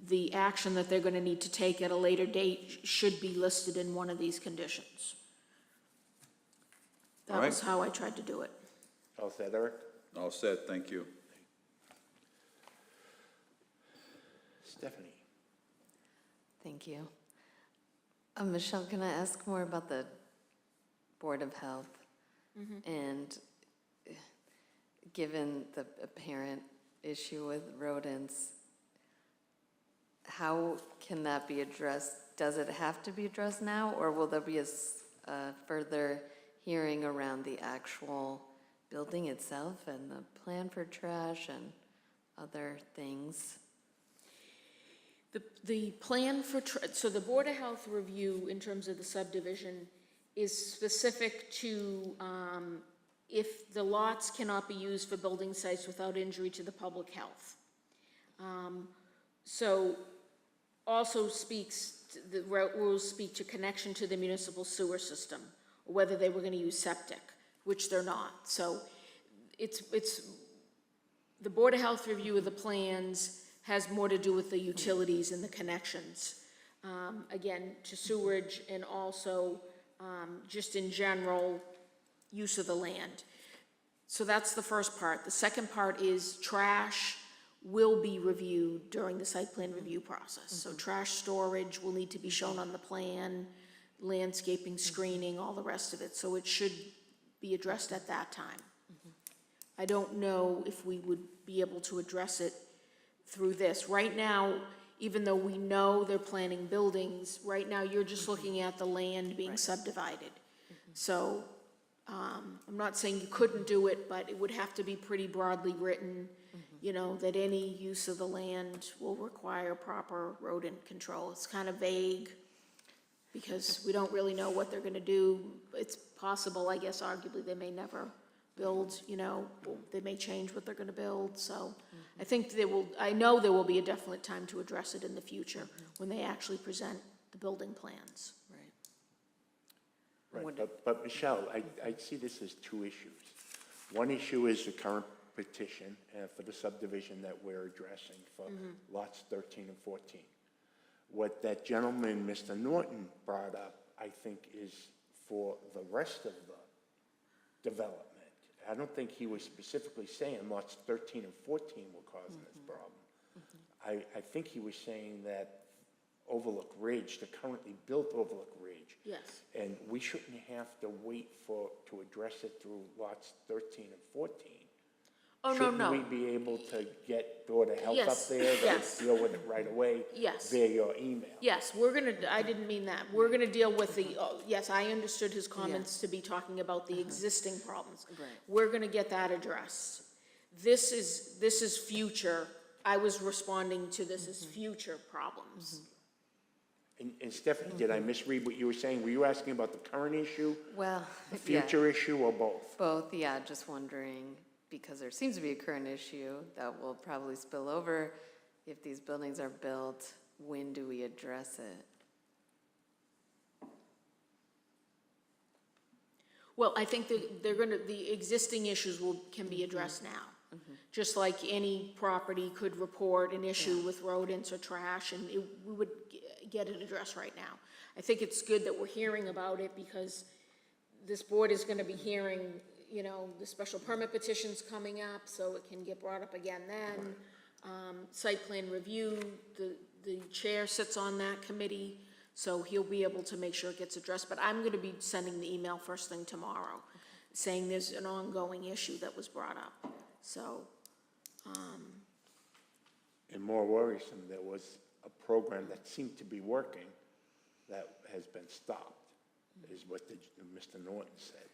the action that they're gonna need to take at a later date should be listed in one of these conditions. That All right. was how I tried to do it. All set, Eric? All set, thank you. Stephanie? Thank you. Michelle, can I ask more about the Board of Health? And given the apparent issue with rodents, how can that be addressed? Does it have to be addressed now, or will there be a further hearing around the actual building itself and the plan for trash and other things? The plan for, so the Board of Health review in terms of the subdivision is specific to if the lots cannot be used for building sites without injury to the public health. So also speaks, the rules speak to connection to the municipal sewer system, or whether they were gonna use septic, which they're not. So it's, the Board of Health review of the plans has more to do with the utilities and the connections. Again, to sewerage and also just in general use of the land. So that's the first part. The second part is trash will be reviewed during the site plan review process. So trash storage will need to be shown on the plan, landscaping, screening, all the rest of it. So it should be addressed at that time. I don't know if we would be able to address it through this. Right now, even though we know they're planning buildings, right now you're just looking at the land being subdivided. So, I'm not saying you couldn't do it, but it would have to be pretty broadly written, you know, that any use of the land will require proper rodent control. It's kind of vague, because we don't really know what they're gonna do. It's possible, I guess, arguably, they may never build, you know, they may change what they're gonna build, so I think I know there will be a definite time to address it in the future when they actually present the building plans. Right, but Michelle, I see this as two issues. One issue is the current petition for the subdivision that we're addressing for lots 13 and 14. What that gentleman, Mr. Norton, brought up, I think, is for the rest of the development. I don't think he was specifically saying lots 13 and 14 were causing this problem. I think he was saying that Overlook Ridge, the currently built Overlook Ridge. Yes. And we shouldn't have to wait to address it through lots 13 and 14. Oh, no, no. Shouldn't we be able to get Board of Health up Yes, there yes. to deal with it right away? Yes. Via your email? Yes, I didn't mean that. We're gonna deal with the, yes, I understood his comments to be talking about the existing problems. Right. We're gonna get that addressed. This is future. I was responding to this as future problems. And Stephanie, did I misread what you were saying? Were you asking about the current issue, Well, the yeah, future issue, or both? both, yeah, just wondering, because there seems to be a current issue that will probably spill over if these buildings are built, when do we address it? Well, I think that the existing issues can be addressed now. Just like any property could report an issue with rodents or trash, and we would get it addressed right now. I think it's good that we're hearing about it, because this board is gonna be hearing, you know, the special permit petitions coming up, so it can get brought up again then. Site plan review, the chair sits on that committee, so he'll be able to make sure it gets addressed. But I'm gonna be sending the email first thing tomorrow, saying there's an ongoing issue that was brought up, so. And more worrisome, there was a program that seemed to be working that has been stopped, is what Mr. Norton said,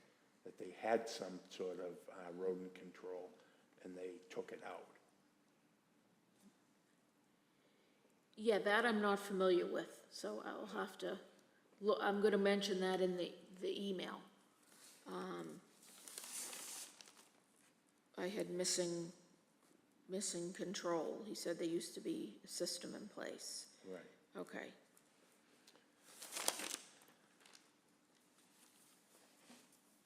that they had some sort of rodent control and they took it out. Yeah, that I'm not familiar with, so I'll have to look, I'm gonna mention that in the email. I had missing control. He said there used to be a system in place. Right. Okay.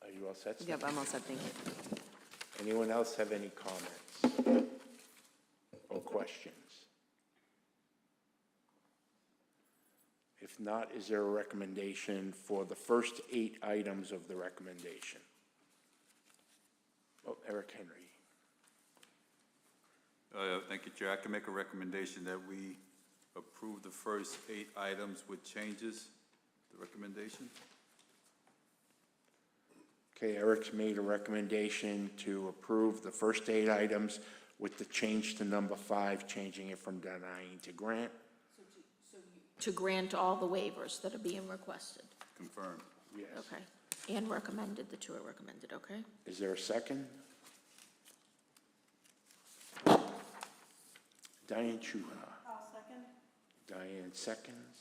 Are you all set? Yep, I'm all set, thank you. Anyone else have any comments or questions? If not, is there a recommendation for the first 8 items of the recommendation? Oh, Eric Henry. Thank you, Chair. I can make a recommendation that we approve the first 8 items with changes, the recommendation. Okay, Eric's made a recommendation to approve the first 8 items with the change to number 5, changing it from denying to grant. To grant all the waivers that are being requested. Confirmed. Yes. Okay. And recommended, the 2 are recommended, okay? Is there a second? Diane Chuha. I'll second. Diane seconds.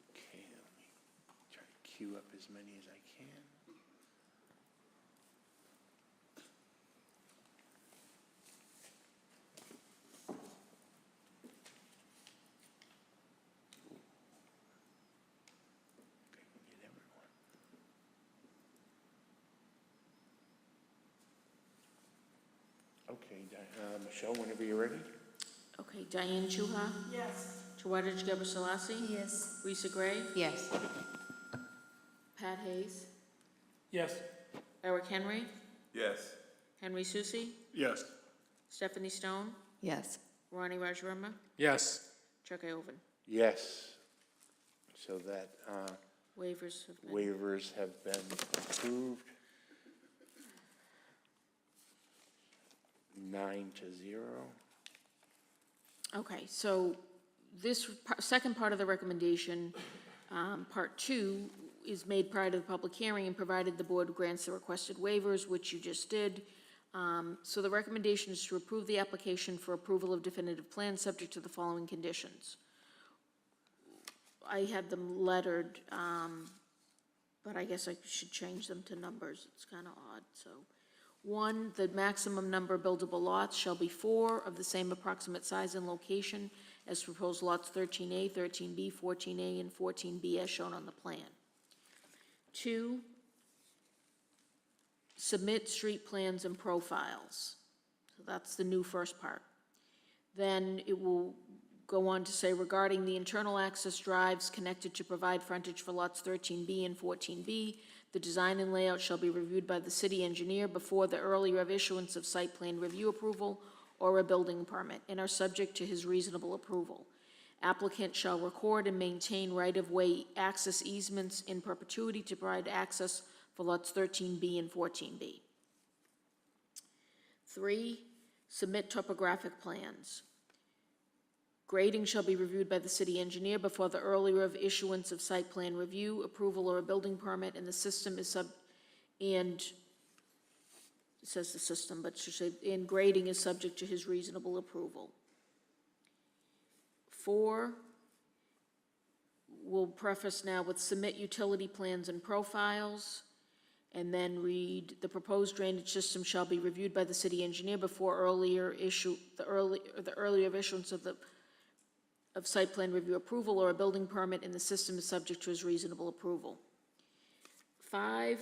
Okay, let me try to queue up as many as I can. Okay, we get everyone. Okay, Michelle, whenever you're ready. Okay, Diane Chuha, Yes. Tawadej Geber Selassie, Yes. Risa Gray, Yes. Pat Hayes, Yes. Eric Henry, Yes. Henry Susi, Yes. Stephanie Stone, Yes. Ronnie Rajverma, Yes. Chuck Ioven. Yes. So that Waivers have been. waivers have been approved. 9-0. Okay, so this second part of the recommendation, part 2, is made prior to the public hearing and provided the board grants the requested waivers, which you just did. So the recommendation is to approve the application for approval of definitive plans subject to the following conditions. I had them lettered, but I guess I should change them to numbers. It's kind of odd, so. 1, the maximum number of buildable lots shall be 4 of the same approximate size and location as proposed lots 13A, 13B, 14A, and 14B as shown on the plan. 2, submit street plans and profiles. So that's the new first part. Then it will go on to say regarding the internal access drives connected to provide frontage for lots 13B and 14B, the design and layout shall be reviewed by the city engineer before the earlier of issuance of site plan review approval or a building permit, and are subject to his reasonable approval. Applicant shall record and maintain right-of-way access easements in perpetuity to provide access for lots 13B and 14B. 3, submit topographic plans. Grading shall be reviewed by the city engineer before the earlier of issuance of site plan review, approval, or a building permit, and the system is and it says the system, but should say, and grading is subject to his reasonable approval. 4, we'll preface now with submit utility plans and profiles, and then read, the proposed drainage system shall be reviewed by the city engineer before the earlier of issuance of site plan review approval or a building permit, and the system is subject to his reasonable approval. 5,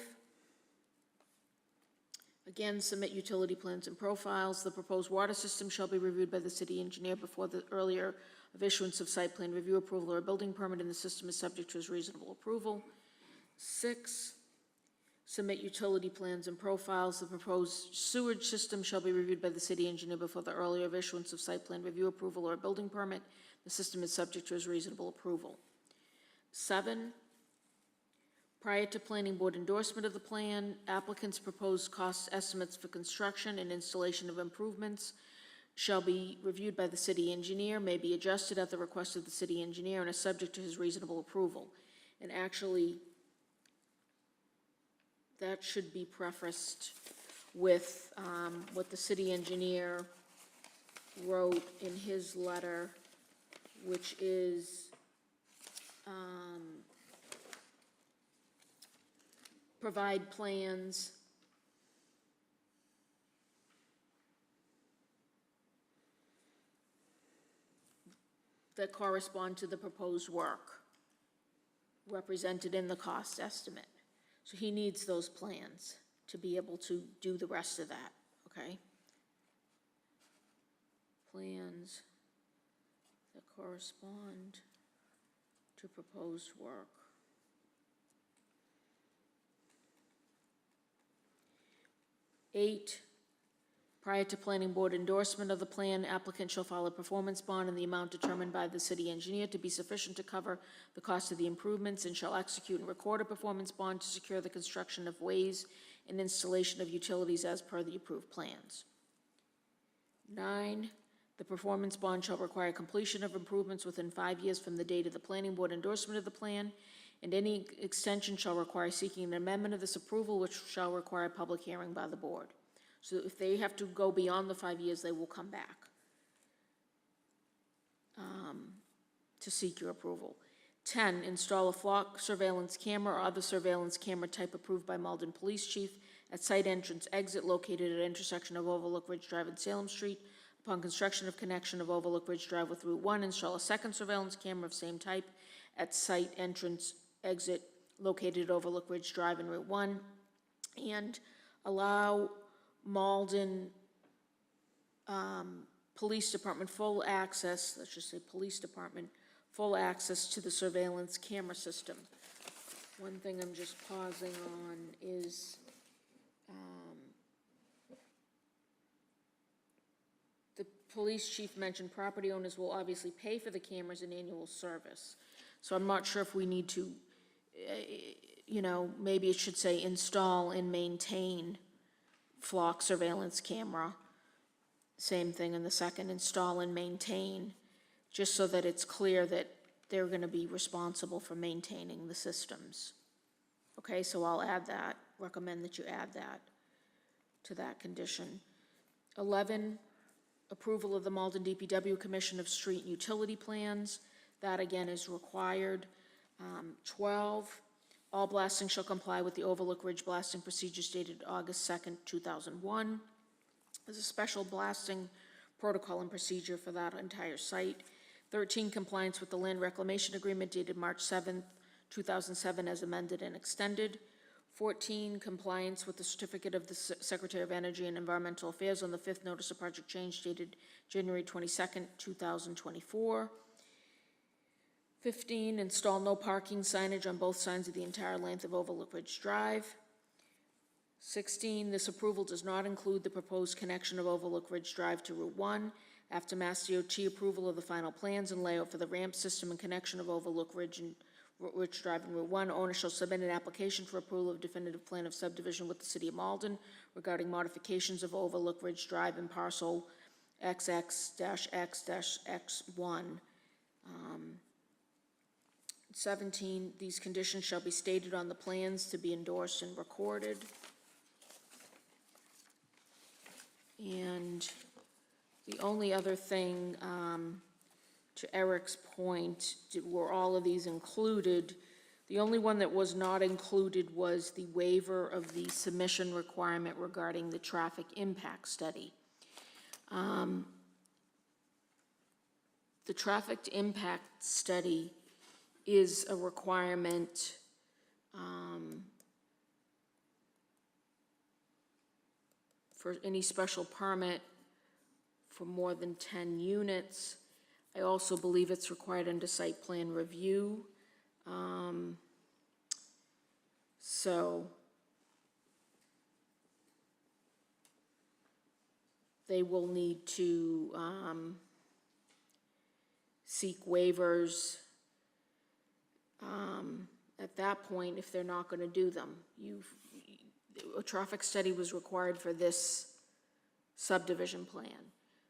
again, submit utility plans and profiles. The proposed water system shall be reviewed by the city engineer before the earlier of issuance of site plan review approval or a building permit, and the system is subject to his reasonable approval. 6, submit utility plans and profiles. The proposed sewage system shall be reviewed by the city engineer before the earlier of issuance of site plan review approval or a building permit. The system is subject to his reasonable approval. 7, prior to planning board endorsement of the plan, applicant's proposed cost estimates for construction and installation of improvements shall be reviewed by the city engineer, may be adjusted at the request of the city engineer, and is subject to his reasonable approval. And actually, that should be prefaced with what the city engineer wrote in his letter, which is provide plans that correspond to the proposed work represented in the cost estimate. So he needs those plans to be able to do the rest of that, okay? Plans that correspond to proposed work. 8, prior to planning board endorsement of the plan, applicant shall file a performance bond in the amount determined by the city engineer to be sufficient to cover the cost of the improvements, and shall execute and record a performance bond to secure the construction of ways and installation of utilities as per the approved plans. 9, the performance bond shall require completion of improvements within 5 years from the date of the planning board endorsement of the plan, and any extension shall require seeking an amendment of this approval, which shall require a public hearing by the board. So if they have to go beyond the 5 years, they will come back to seek your approval. 10, install a flock surveillance camera or other surveillance camera type approved by Malden Police Chief at site entrance exit located at intersection of Overlook Ridge Drive and Salem Street. Upon construction of connection of Overlook Ridge Drive with Route 1, install a second surveillance camera of same type at site entrance exit located at Overlook Ridge Drive and Route 1, and allow Malden Police Department full access, let's just say Police Department, full access to the surveillance camera system. One thing I'm just pausing on is the police chief mentioned property owners will obviously pay for the cameras in annual service. So I'm not sure if we need to, maybe it should say install and maintain flock surveillance camera. Same thing in the second, install and maintain, just so that it's clear that they're going to be responsible for maintaining the systems. Okay, so I'll add that, recommend that you add that to that condition. 11, approval of the Malden DPW Commission of Street and Utility Plans. That again is required. 12, all blasting shall comply with the Overlook Ridge blasting procedures dated August 2nd, 2001. There's a special blasting protocol and procedure for that entire site. 13, compliance with the land reclamation agreement dated March 7th, 2007 as amended and extended. 14, compliance with the certificate of the Secretary of Energy and Environmental Affairs on the 5th notice of project change dated January 22nd, 2024. 15, install no parking signage on both sides of the entire length of Overlook Ridge Drive. 16, this approval does not include the proposed connection of Overlook Ridge Drive to Route 1. After Mass DOT approval of the final plans and layout for the ramp system and connection of Overlook Ridge and Ridge Drive and Route 1, owner shall submit an application for approval of definitive plan of subdivision with the City of Malden regarding modifications of Overlook Ridge Drive and parcel XX-X-X1. 17, these conditions shall be stated on the plans to be endorsed and recorded. And the only other thing, to Eric's point, were all of these included. The only one that was not included was the waiver of the submission requirement regarding the traffic impact study. The traffic impact study is a requirement for any special permit for more than 10 units. I also believe it's required under site plan review. So they will need to seek waivers at that point if they're not going to do them. A traffic study was required for this subdivision plan.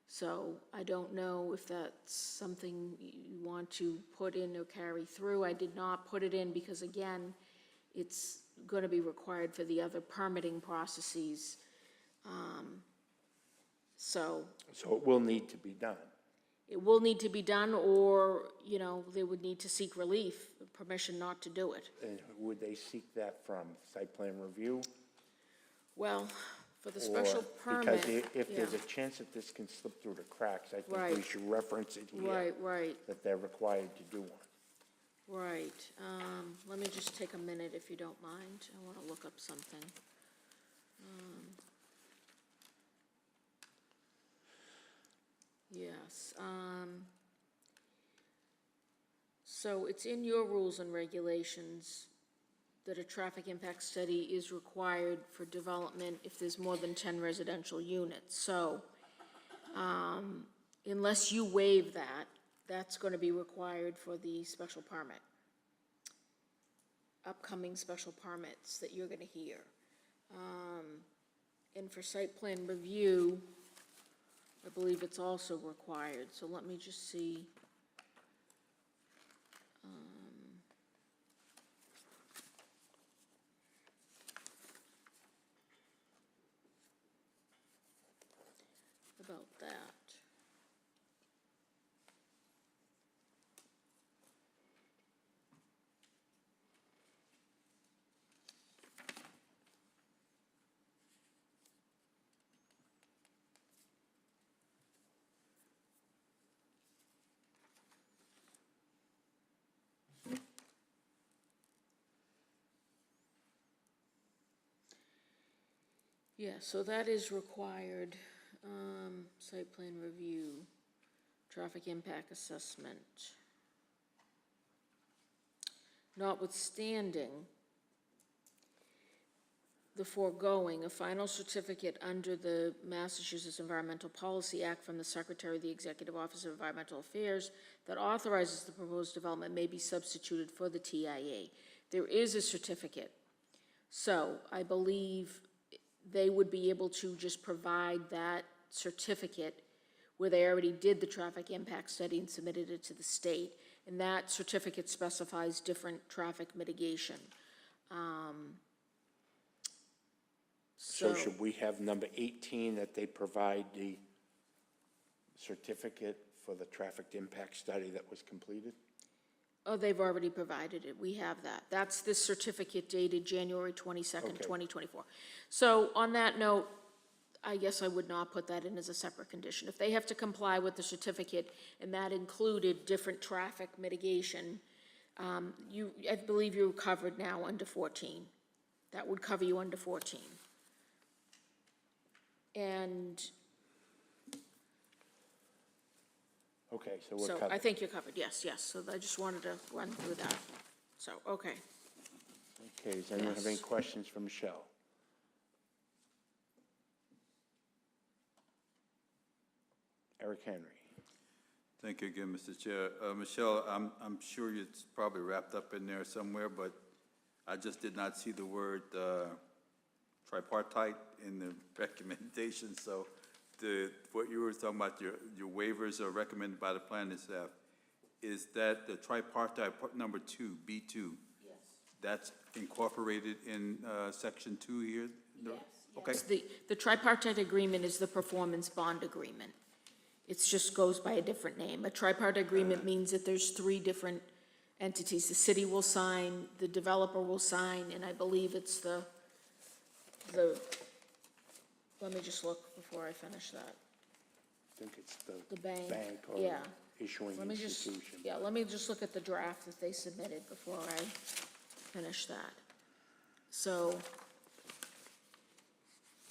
So I don't know if that's something you want to put in or carry through. I did not put it in because, again, it's going to be required for the other permitting processes. So So it will need to be done. it will need to be done, or, they would need to seek relief, permission not to do it. And would they seek that from site plan review? Well, for the special Or- permit. Because if there's yeah. a chance that this can slip through the cracks, I think we Right. should reference it here. Right, That they're required to do one. right. Let me just take a minute if you don't mind. I want to look up something. Yes. So it's in your rules and regulations that a traffic impact study is required for development if there's more than 10 residential units. So unless you waive that, that's going to be required for the special permit, upcoming special permits that you're going to hear. And for site plan review, I believe it's also required, so let me just see. About that. Yeah, so that is required, site plan review, traffic impact assessment. Notwithstanding the foregoing, a final certificate under the Massachusetts Environmental Policy Act from the Secretary of the Executive Office of Environmental Affairs that authorizes the proposed development may be substituted for the TIA. There is a certificate. So I believe they would be able to just provide that certificate where they already did the traffic impact study and submitted it to the state. And that certificate specifies different traffic mitigation. So should we have number 18, that they provide the certificate for the traffic impact study that was completed? Oh, they've already provided it. We have that. That's this certificate dated January 22nd, Okay. 2024. So on that note, I guess I would not put that in as a separate condition. If they have to comply with the certificate, and that included different traffic mitigation, I believe you're covered now under 14. That would cover you under 14. And Okay, so we're so I covered. think you're covered, yes. So I just wanted to run through that. So, okay. Okay, does anyone have any Yes. questions for Michelle? Eric Henry. Thank you again, Mr. Chair. Michelle, I'm sure it's probably wrapped up in there somewhere, but I just did not see the word tripartite in the recommendation. So what you were talking about, your waivers are recommended by the planning staff. Is that the tripartite, number 2, B2? Yes. That's incorporated in section 2 here? Yes. Okay. The tripartite agreement is the performance bond agreement. It just goes by a different name. A tripartite agreement means that there's 3 different entities. The city will sign, the developer will sign, and I believe it's the, let me just look before I finish that. I think it's The bank, bank or yeah. issuing Let me just, institution. yeah, let me just look at the draft that they submitted before I finish that. So,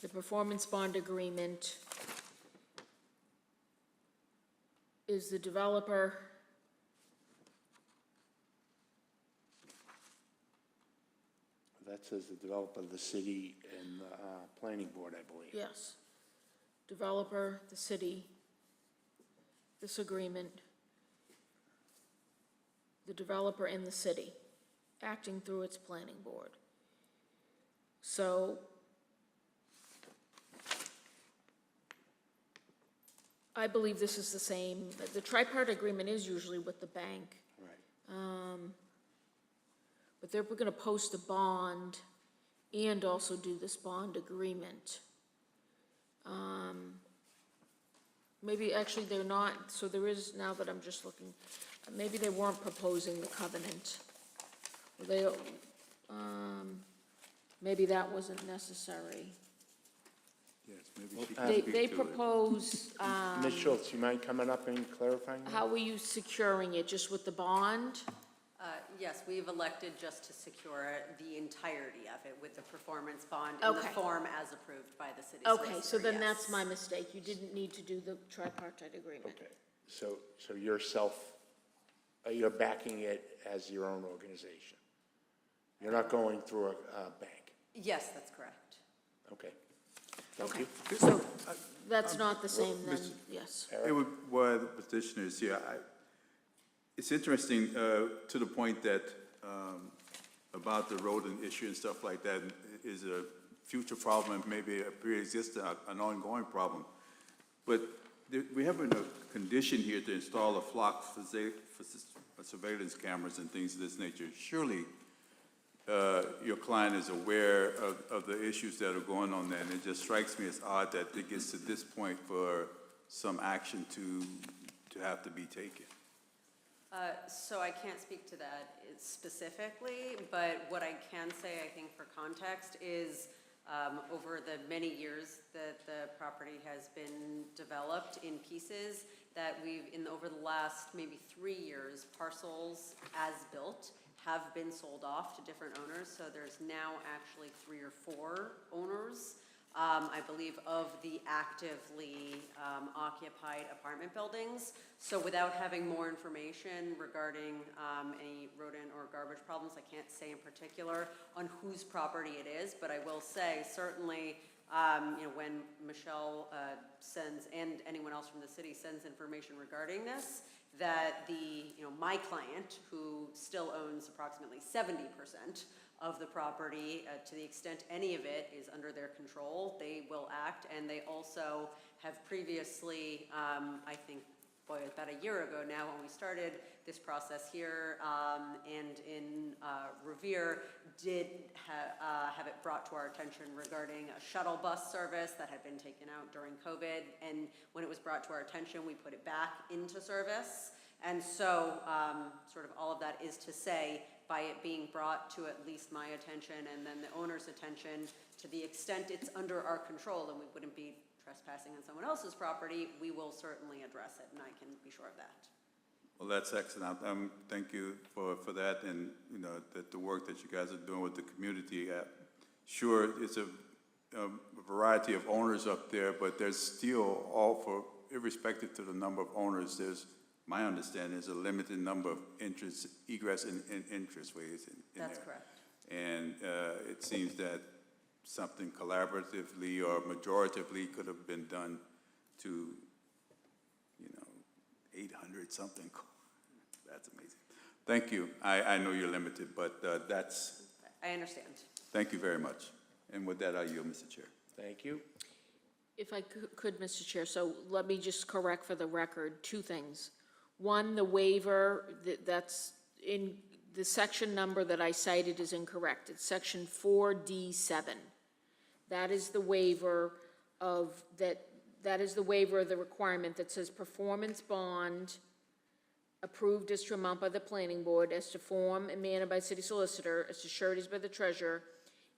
the performance bond agreement is the developer That says the developer, the city, and the planning board, I believe. yes. developer, the city, this agreement, the developer and the city, acting through its planning board. So I believe this is the same, the tripartite agreement is usually with the bank. Right. But they're gonna post a bond and also do this bond agreement. Maybe, actually, they're not, so there is, now that I'm just looking, maybe they weren't proposing the covenant. They, maybe that wasn't necessary. Yes, maybe she can speak to They it. propose, Ms. Schultz, you mind coming up and clarifying that? how were you securing it, just with the bond? Yes, we've elected just to secure the entirety of it with the performance bond in the Okay. form as approved by the city Okay, solicitor, so then yes. that's my mistake, you didn't need to do the tripartite agreement. Okay, so you're you're backing it as your own organization? You're not going through a bank? Yes, that's correct. Okay. Thank Okay, you. so that's not the same then, Mr. yes. It would, while the petitioner is here, it's interesting, to the point that, about the rodent issue and stuff like that is a future problem, and maybe a pre-existing, an ongoing problem. But we have a condition here to install a flock for surveillance cameras and things of this nature. Surely, your client is aware of the issues that are going on there, and it just strikes me as odd that it gets to this point for some action to have to be taken. So I can't speak to that specifically, but what I can say, I think for context, is over the many years that the property has been developed in pieces, that over the last maybe 3 years, parcels as built have been sold off to different owners. So there's now actually 3 or 4 owners, I believe, of the actively occupied apartment buildings. So without having more information regarding any rodent or garbage problems, I can't say in particular on whose property it is, but I will say certainly, when Michelle sends, and anyone else from the city sends information regarding this, that my client, who still owns approximately 70% of the property, to the extent any of it is under their control, they will act. And they also have previously, I think, about a year ago now, when we started this process here, and in Revere, did have it brought to our attention regarding a shuttle bus service that had been taken out during COVID. And when it was brought to our attention, we put it back into service. And so, sort of all of that is to say, by it being brought to at least my attention and then the owner's attention, to the extent it's under our control and we wouldn't be trespassing on someone else's property, we will certainly address it, and I can be sure of that. Well, that's excellent. Thank you for that, and, that the work that you guys are doing with the community. Sure, it's a variety of owners up there, but there's still, irrespective to the number of owners, my understanding is a limited number of egress and entrance ways in there. That's correct. And it seems that something collaboratively or majoritatively could have been done to, 800 something. That's amazing. Thank you. I know you're limited, but that's, I understand. thank you very much. And with that, I yield, Mr. Chair. Thank you. If I could, Mr. Chair, so let me just correct for the record 2 things. One, the waiver, that's in, the section number that I cited is incorrect. It's section 4D7. That is the waiver of, that is the waiver of the requirement that says performance bond approved as to amount by the planning board, as to form and manner by city solicitor, as to sureties by the treasurer,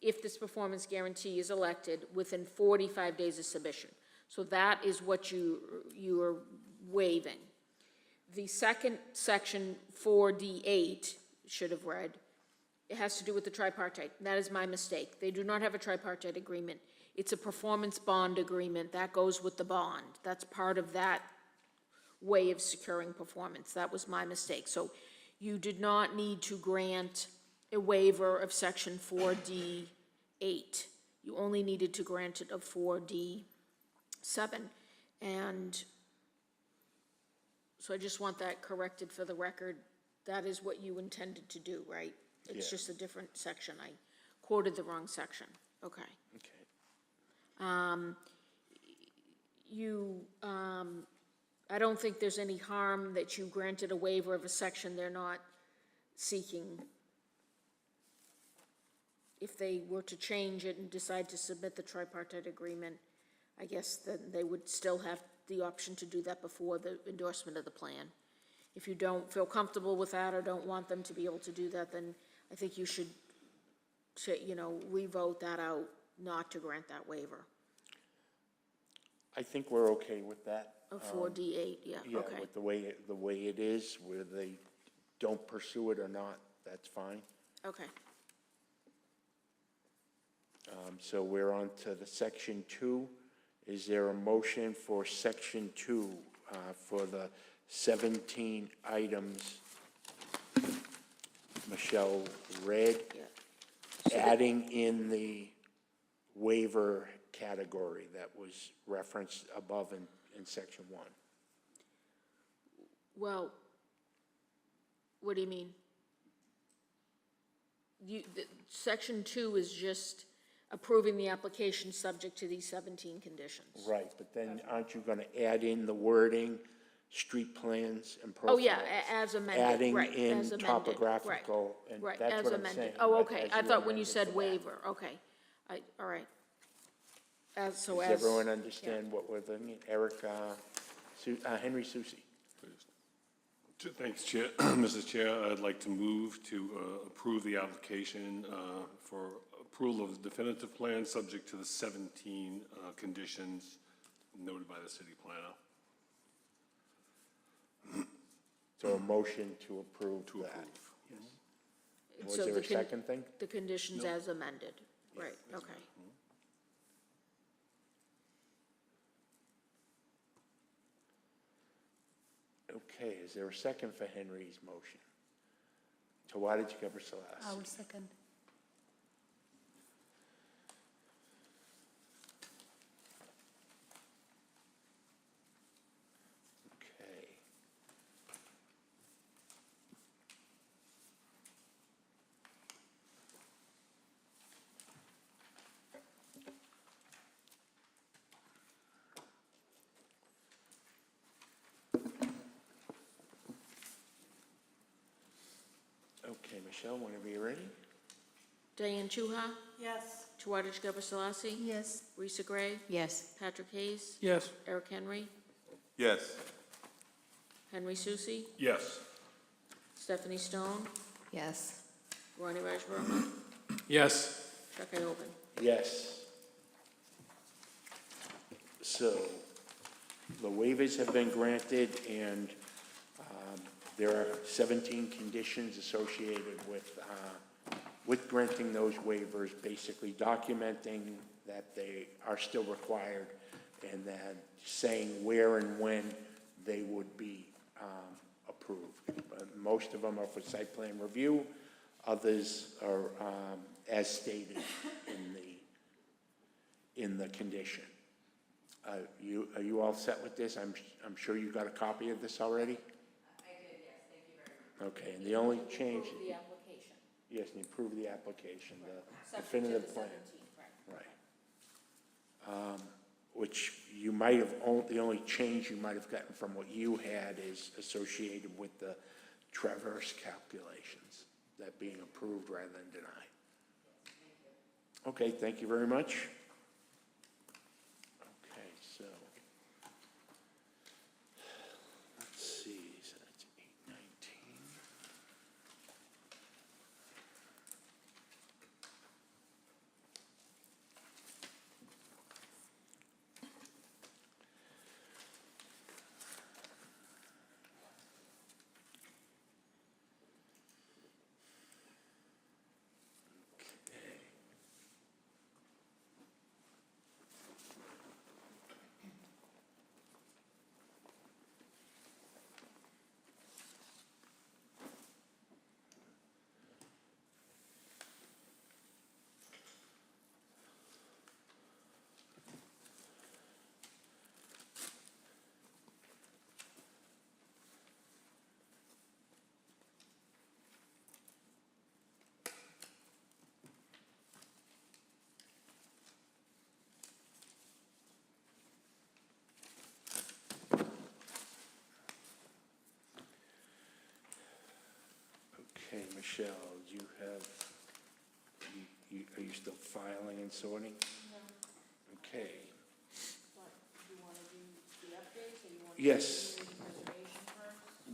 if this performance guarantee is elected within 45 days of submission. So that is what you are waiving. The second section, 4D8, should have read, it has to do with the tripartite. That is my mistake. They do not have a tripartite agreement. It's a performance bond agreement. That goes with the bond. That's part of that way of securing performance. That was my mistake. So you did not need to grant a waiver of section 4D8. You only needed to grant it of 4D7. 7. And so I just want that corrected for the record. That is what you intended to do, right? It's Yeah. just a different section. I quoted the wrong section. Okay. Okay. I don't think there's any harm that you granted a waiver of a section they're not seeking. If they were to change it and decide to submit the tripartite agreement, I guess then they would still have the option to do that before the endorsement of the plan. If you don't feel comfortable with that or don't want them to be able to do that, then I think you should, revote that out, not to grant that waiver. I think we're okay with that. For D8, yeah, Yeah, okay. with the way it is, whether they don't pursue it or not, that's fine. Okay. So we're on to the section 2. Is there a motion for section 2 for the 17 items Michelle read, Yeah. adding in the waiver category that was referenced above in section 1? Well, what do you mean? Section 2 is just approving the application subject to these 17 conditions. Right, but then aren't you gonna add in the wording, street plans and profiles? Oh, yeah, as amended, right, Adding as in amended, topographical, and Right, that's as what I'm amended. saying. Oh, but okay, as I thought when you amended said to that. waiver, okay. All right. Does Does everyone understand what we're looking at? Eric, Henry Susi. Thanks, Chair. Mrs. Chair, I'd like to move to approve the application for approval of the definitive plan, subject to the 17 conditions noted by the city planner. So a motion to approve To that. approve. Yes. Was So there the a second thing? The conditions as amended, right, okay. Okay, is there a second for Henry's motion? Tawadej I Gebrselassie. will second. Okay. Okay, Michelle, whenever you're ready. Diane Chuha, Yes. Tawadej Gebrselassie, Yes. Risa Gray, Yes. Patrick Hayes, Yes. Eric Henry, Yes. Henry Susi, Yes. Stephanie Stone, Yes. Ronnie Raj Verma, Yes. Chuck Iobin. Yes. So, the waivers have been granted, and there are 17 conditions associated with granting those waivers, basically documenting that they are still required, and then saying where and when they would be approved. Most of them are for site plan review, others are as stated in the condition. Are you all set with this? I'm sure you got a copy of this already? I did, yes, thank you very much. Okay, and the only change, The application. yes, and approve the application, the Subject to the definitive plan. 17, right. Right. Which you might have, the only change you might have gotten from what you had is associated with the traverse calculations, that being approved rather than denied. Okay, thank you very much. Okay, so, let's see, so that's 819. Michelle, you have, are you still filing and sorting? No. Okay. Yes.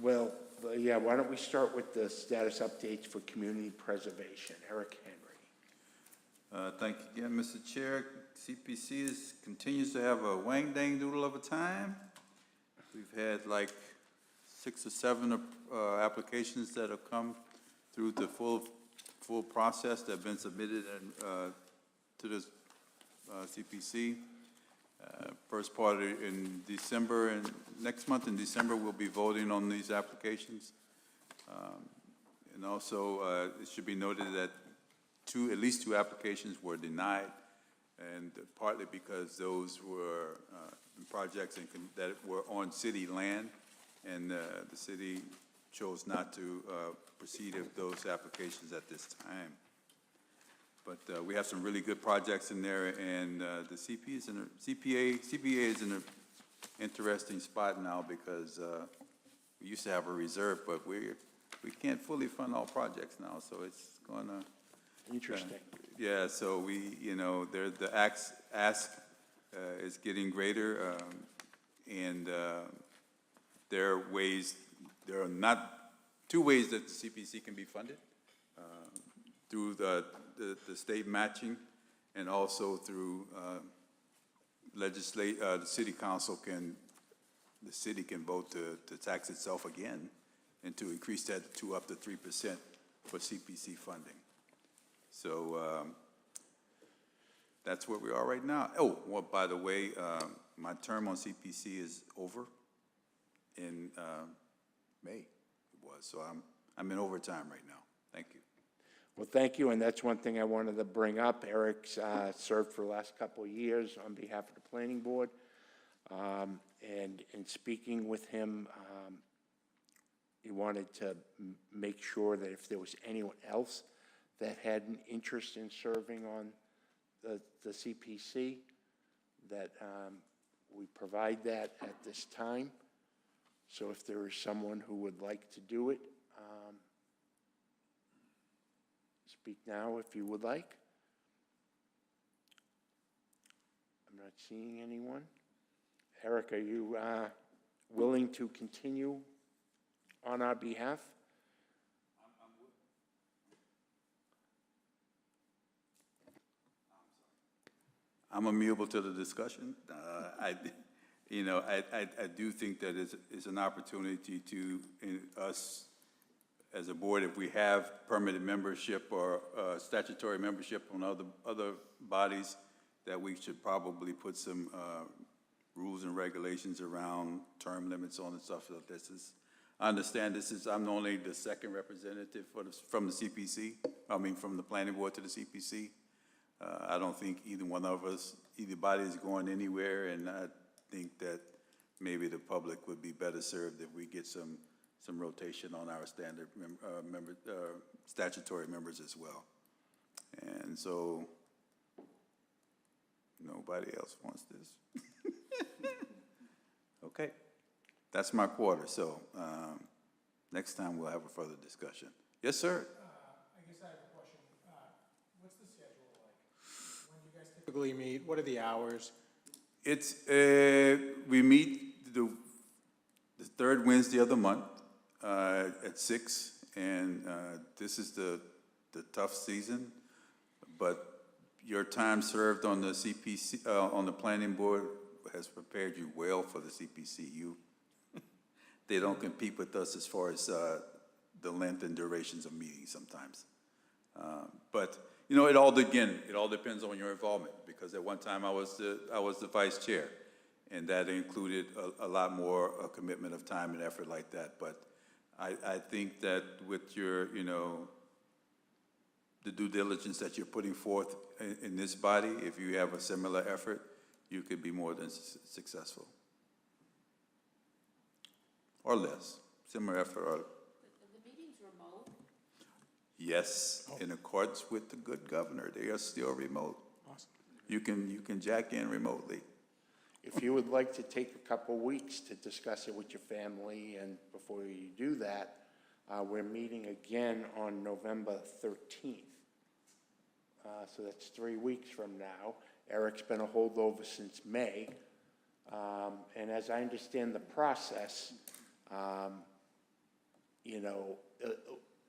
Well, yeah, why don't we start with the status updates for community preservation? Eric Henry. Thank you again, Mr. Chair. CPC continues to have a wang-dang doodle of a time. We've had like 6 or 7 applications that have come through the full process that have been submitted to the CPC. First part in December, and next month in December, we'll be voting on these applications. And also, it should be noted that at least two applications were denied, and partly because those were projects that were on city land, and the city chose not to proceed with those applications at this time. But we have some really good projects in there, and the CPA is in an interesting spot now because we used to have a reserve, but we can't fully fund all projects now, so it's going to. Interesting. Yeah, so the ask is getting greater, and there are not 2 ways that the CPC can be funded, through the state matching, and also through the city council the city can vote to tax itself again, and to increase that to up to 3% for CPC funding. So that's where we are right now. Oh, well, by the way, my term on CPC is over in May. It was, so I'm in overtime right now. Thank you. Well, thank you, and that's one thing I wanted to bring up. Eric's served for the last couple of years on behalf of the planning board, and in speaking with him, he wanted to make sure that if there was anyone else that had an interest in serving on the CPC, that we provide that at this time. So if there is someone who would like to do it, speak now if you would like. I'm not seeing anyone. Eric, are you willing to continue on our behalf? I'm amenable to the discussion. I do think that it's an opportunity to us as a board, if we have permanent membership or statutory membership on other bodies, that we should probably put some rules and regulations around term limits on and stuff like this. I understand I'm only the second representative from the CPC. I mean, from the planning board to the CPC. I don't think either body is going anywhere, and I think that maybe the public would be better served if we get some rotation on our standard statutory members as well. And so nobody else wants this. Okay, that's my quarter. So next time we'll have a further discussion. Yes, sir. I guess I have a question. What's the schedule like? When do you guys typically meet? What are the hours? It's we meet the third Wednesday of the month at 6, and this is the tough season, but your time served on the CPC on the planning board has prepared you well for the CPC. They don't compete with us as far as the length and durations of meetings sometimes, but it all depends on your involvement, because at one time I was the vice chair, and that included a lot more commitment of time and effort like that. But I think that with your, the due diligence that you're putting forth in this body, if you have a similar effort, you could be more than successful. Or less. Similar effort or... The meeting's remote? Yes, in accordance with the good governor, they are still remote. Awesome. You can jack in remotely. If you would like to take a couple weeks to discuss it with your family, and before you do that, We're meeting again on November 13th. So that's 3 weeks from now. Eric's been a holdover since May. And as I understand the process, you know,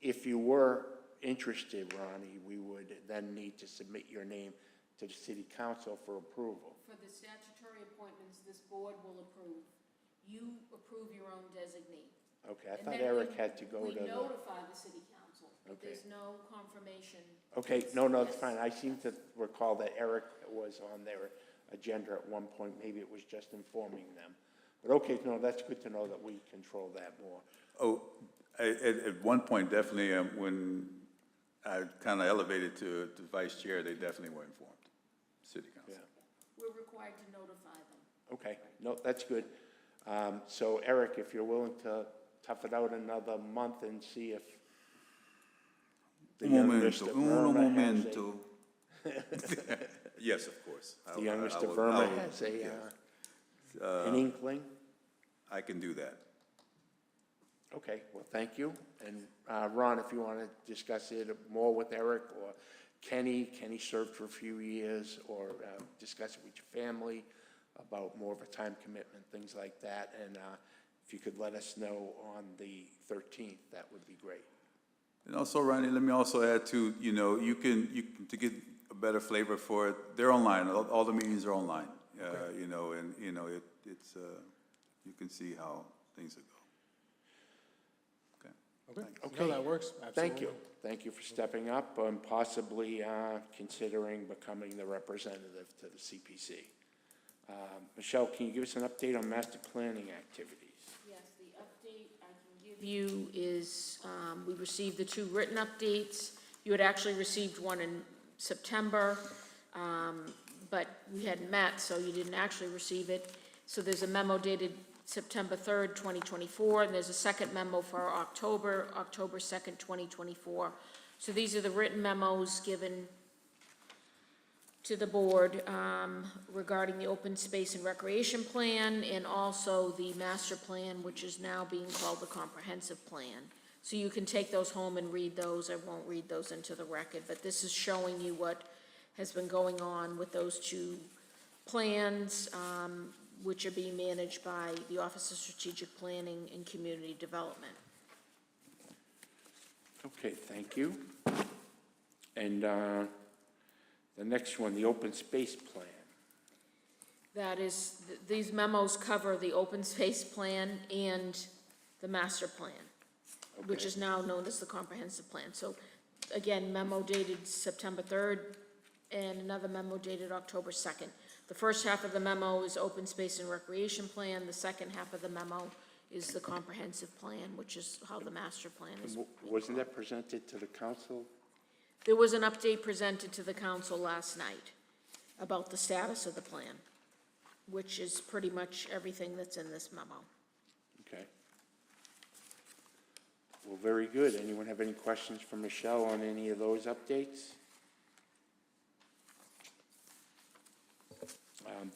if you were interested, Ronnie, we would then need to submit your name to the city council for approval. For the statutory appointments, this board will approve. You approve your own designee. Okay, I And thought then Eric we- had to go to We the... notify the city council, but Okay. there's no confirmation. Okay, no, that's Yes. fine. I seem to recall that Eric was on their agenda at one point. Maybe it was just informing them. But okay, no, that's good to know that we control that more. Oh, at one point, definitely, when I kind of elevated to vice chair, they definitely were informed, city council. Yeah. We're required to notify them. Okay, no, that's good. So Eric, if you're willing to tough it out another month and see if the youngest of Uno Verma has momento. Yes, of course. the youngest I of will- Verma I will- has a, yes. an inkling. I can do that. Okay, well, thank you. And Ron, if you want to discuss it more with Eric or Kenny served for a few years, or discuss it with your family about more of a time commitment, things like that. And if you could let us know on the 13th, that would be great. And also, Ronnie, let me also add to, you know, you can, to get a better flavor for it, they're online. All the meetings are online. You know, and, you know, it's, you can see how things are going. Okay. Okay, no, that works, Thank you. absolutely. Thank you for stepping up and possibly considering becoming the representative to the CPC. Michelle, can you give us an update on master planning activities? Yes, the update I can give you is, we received the 2 written updates. You had actually received one in September, but we hadn't met, so you didn't actually receive it. So there's a memo dated September 3rd, 2024, and there's a second memo for October 2nd, 2024. So these are the written memos given to the board regarding the open space and recreation plan, and also the master plan, which is now being called the comprehensive plan. So you can take those home and read those. I won't read those into the record, but this is showing you what has been going on with those 2 plans, which are being managed by the Office of Strategic Planning and Community Development. Okay, thank you. And the next one, the open space plan. That is, these memos cover the open space plan and the master plan, which is now known as the comprehensive plan. So again, memo dated September 3rd and another memo dated October 2nd. The first half of the memo is open space and recreation plan. The second half of the memo is the comprehensive plan, which is how the master plan is. Wasn't that presented to the council? There was an update presented to the council last night about the status of the plan, which is pretty much everything that's in this memo. Okay. Well, very good. Anyone have any questions for Michelle on any of those updates?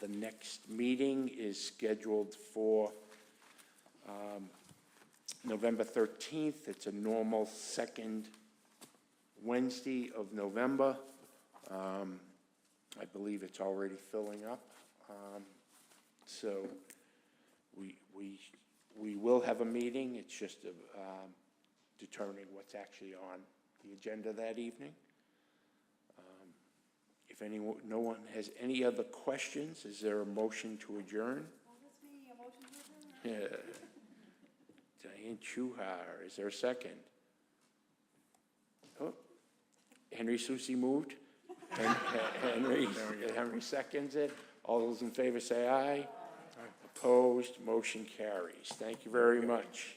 The next meeting is scheduled for November 13th. It's a normal second Wednesday of November. I believe it's already filling up. So we will have a meeting. It's just determining what's actually on the agenda that evening. If no one has any other questions, is there a motion to adjourn? Yeah. Diane Chuhar, is there a second? Oh, Henry Susi moved. Henry seconds it. All those in favor say aye. Opposed, motion carries. Thank you very much.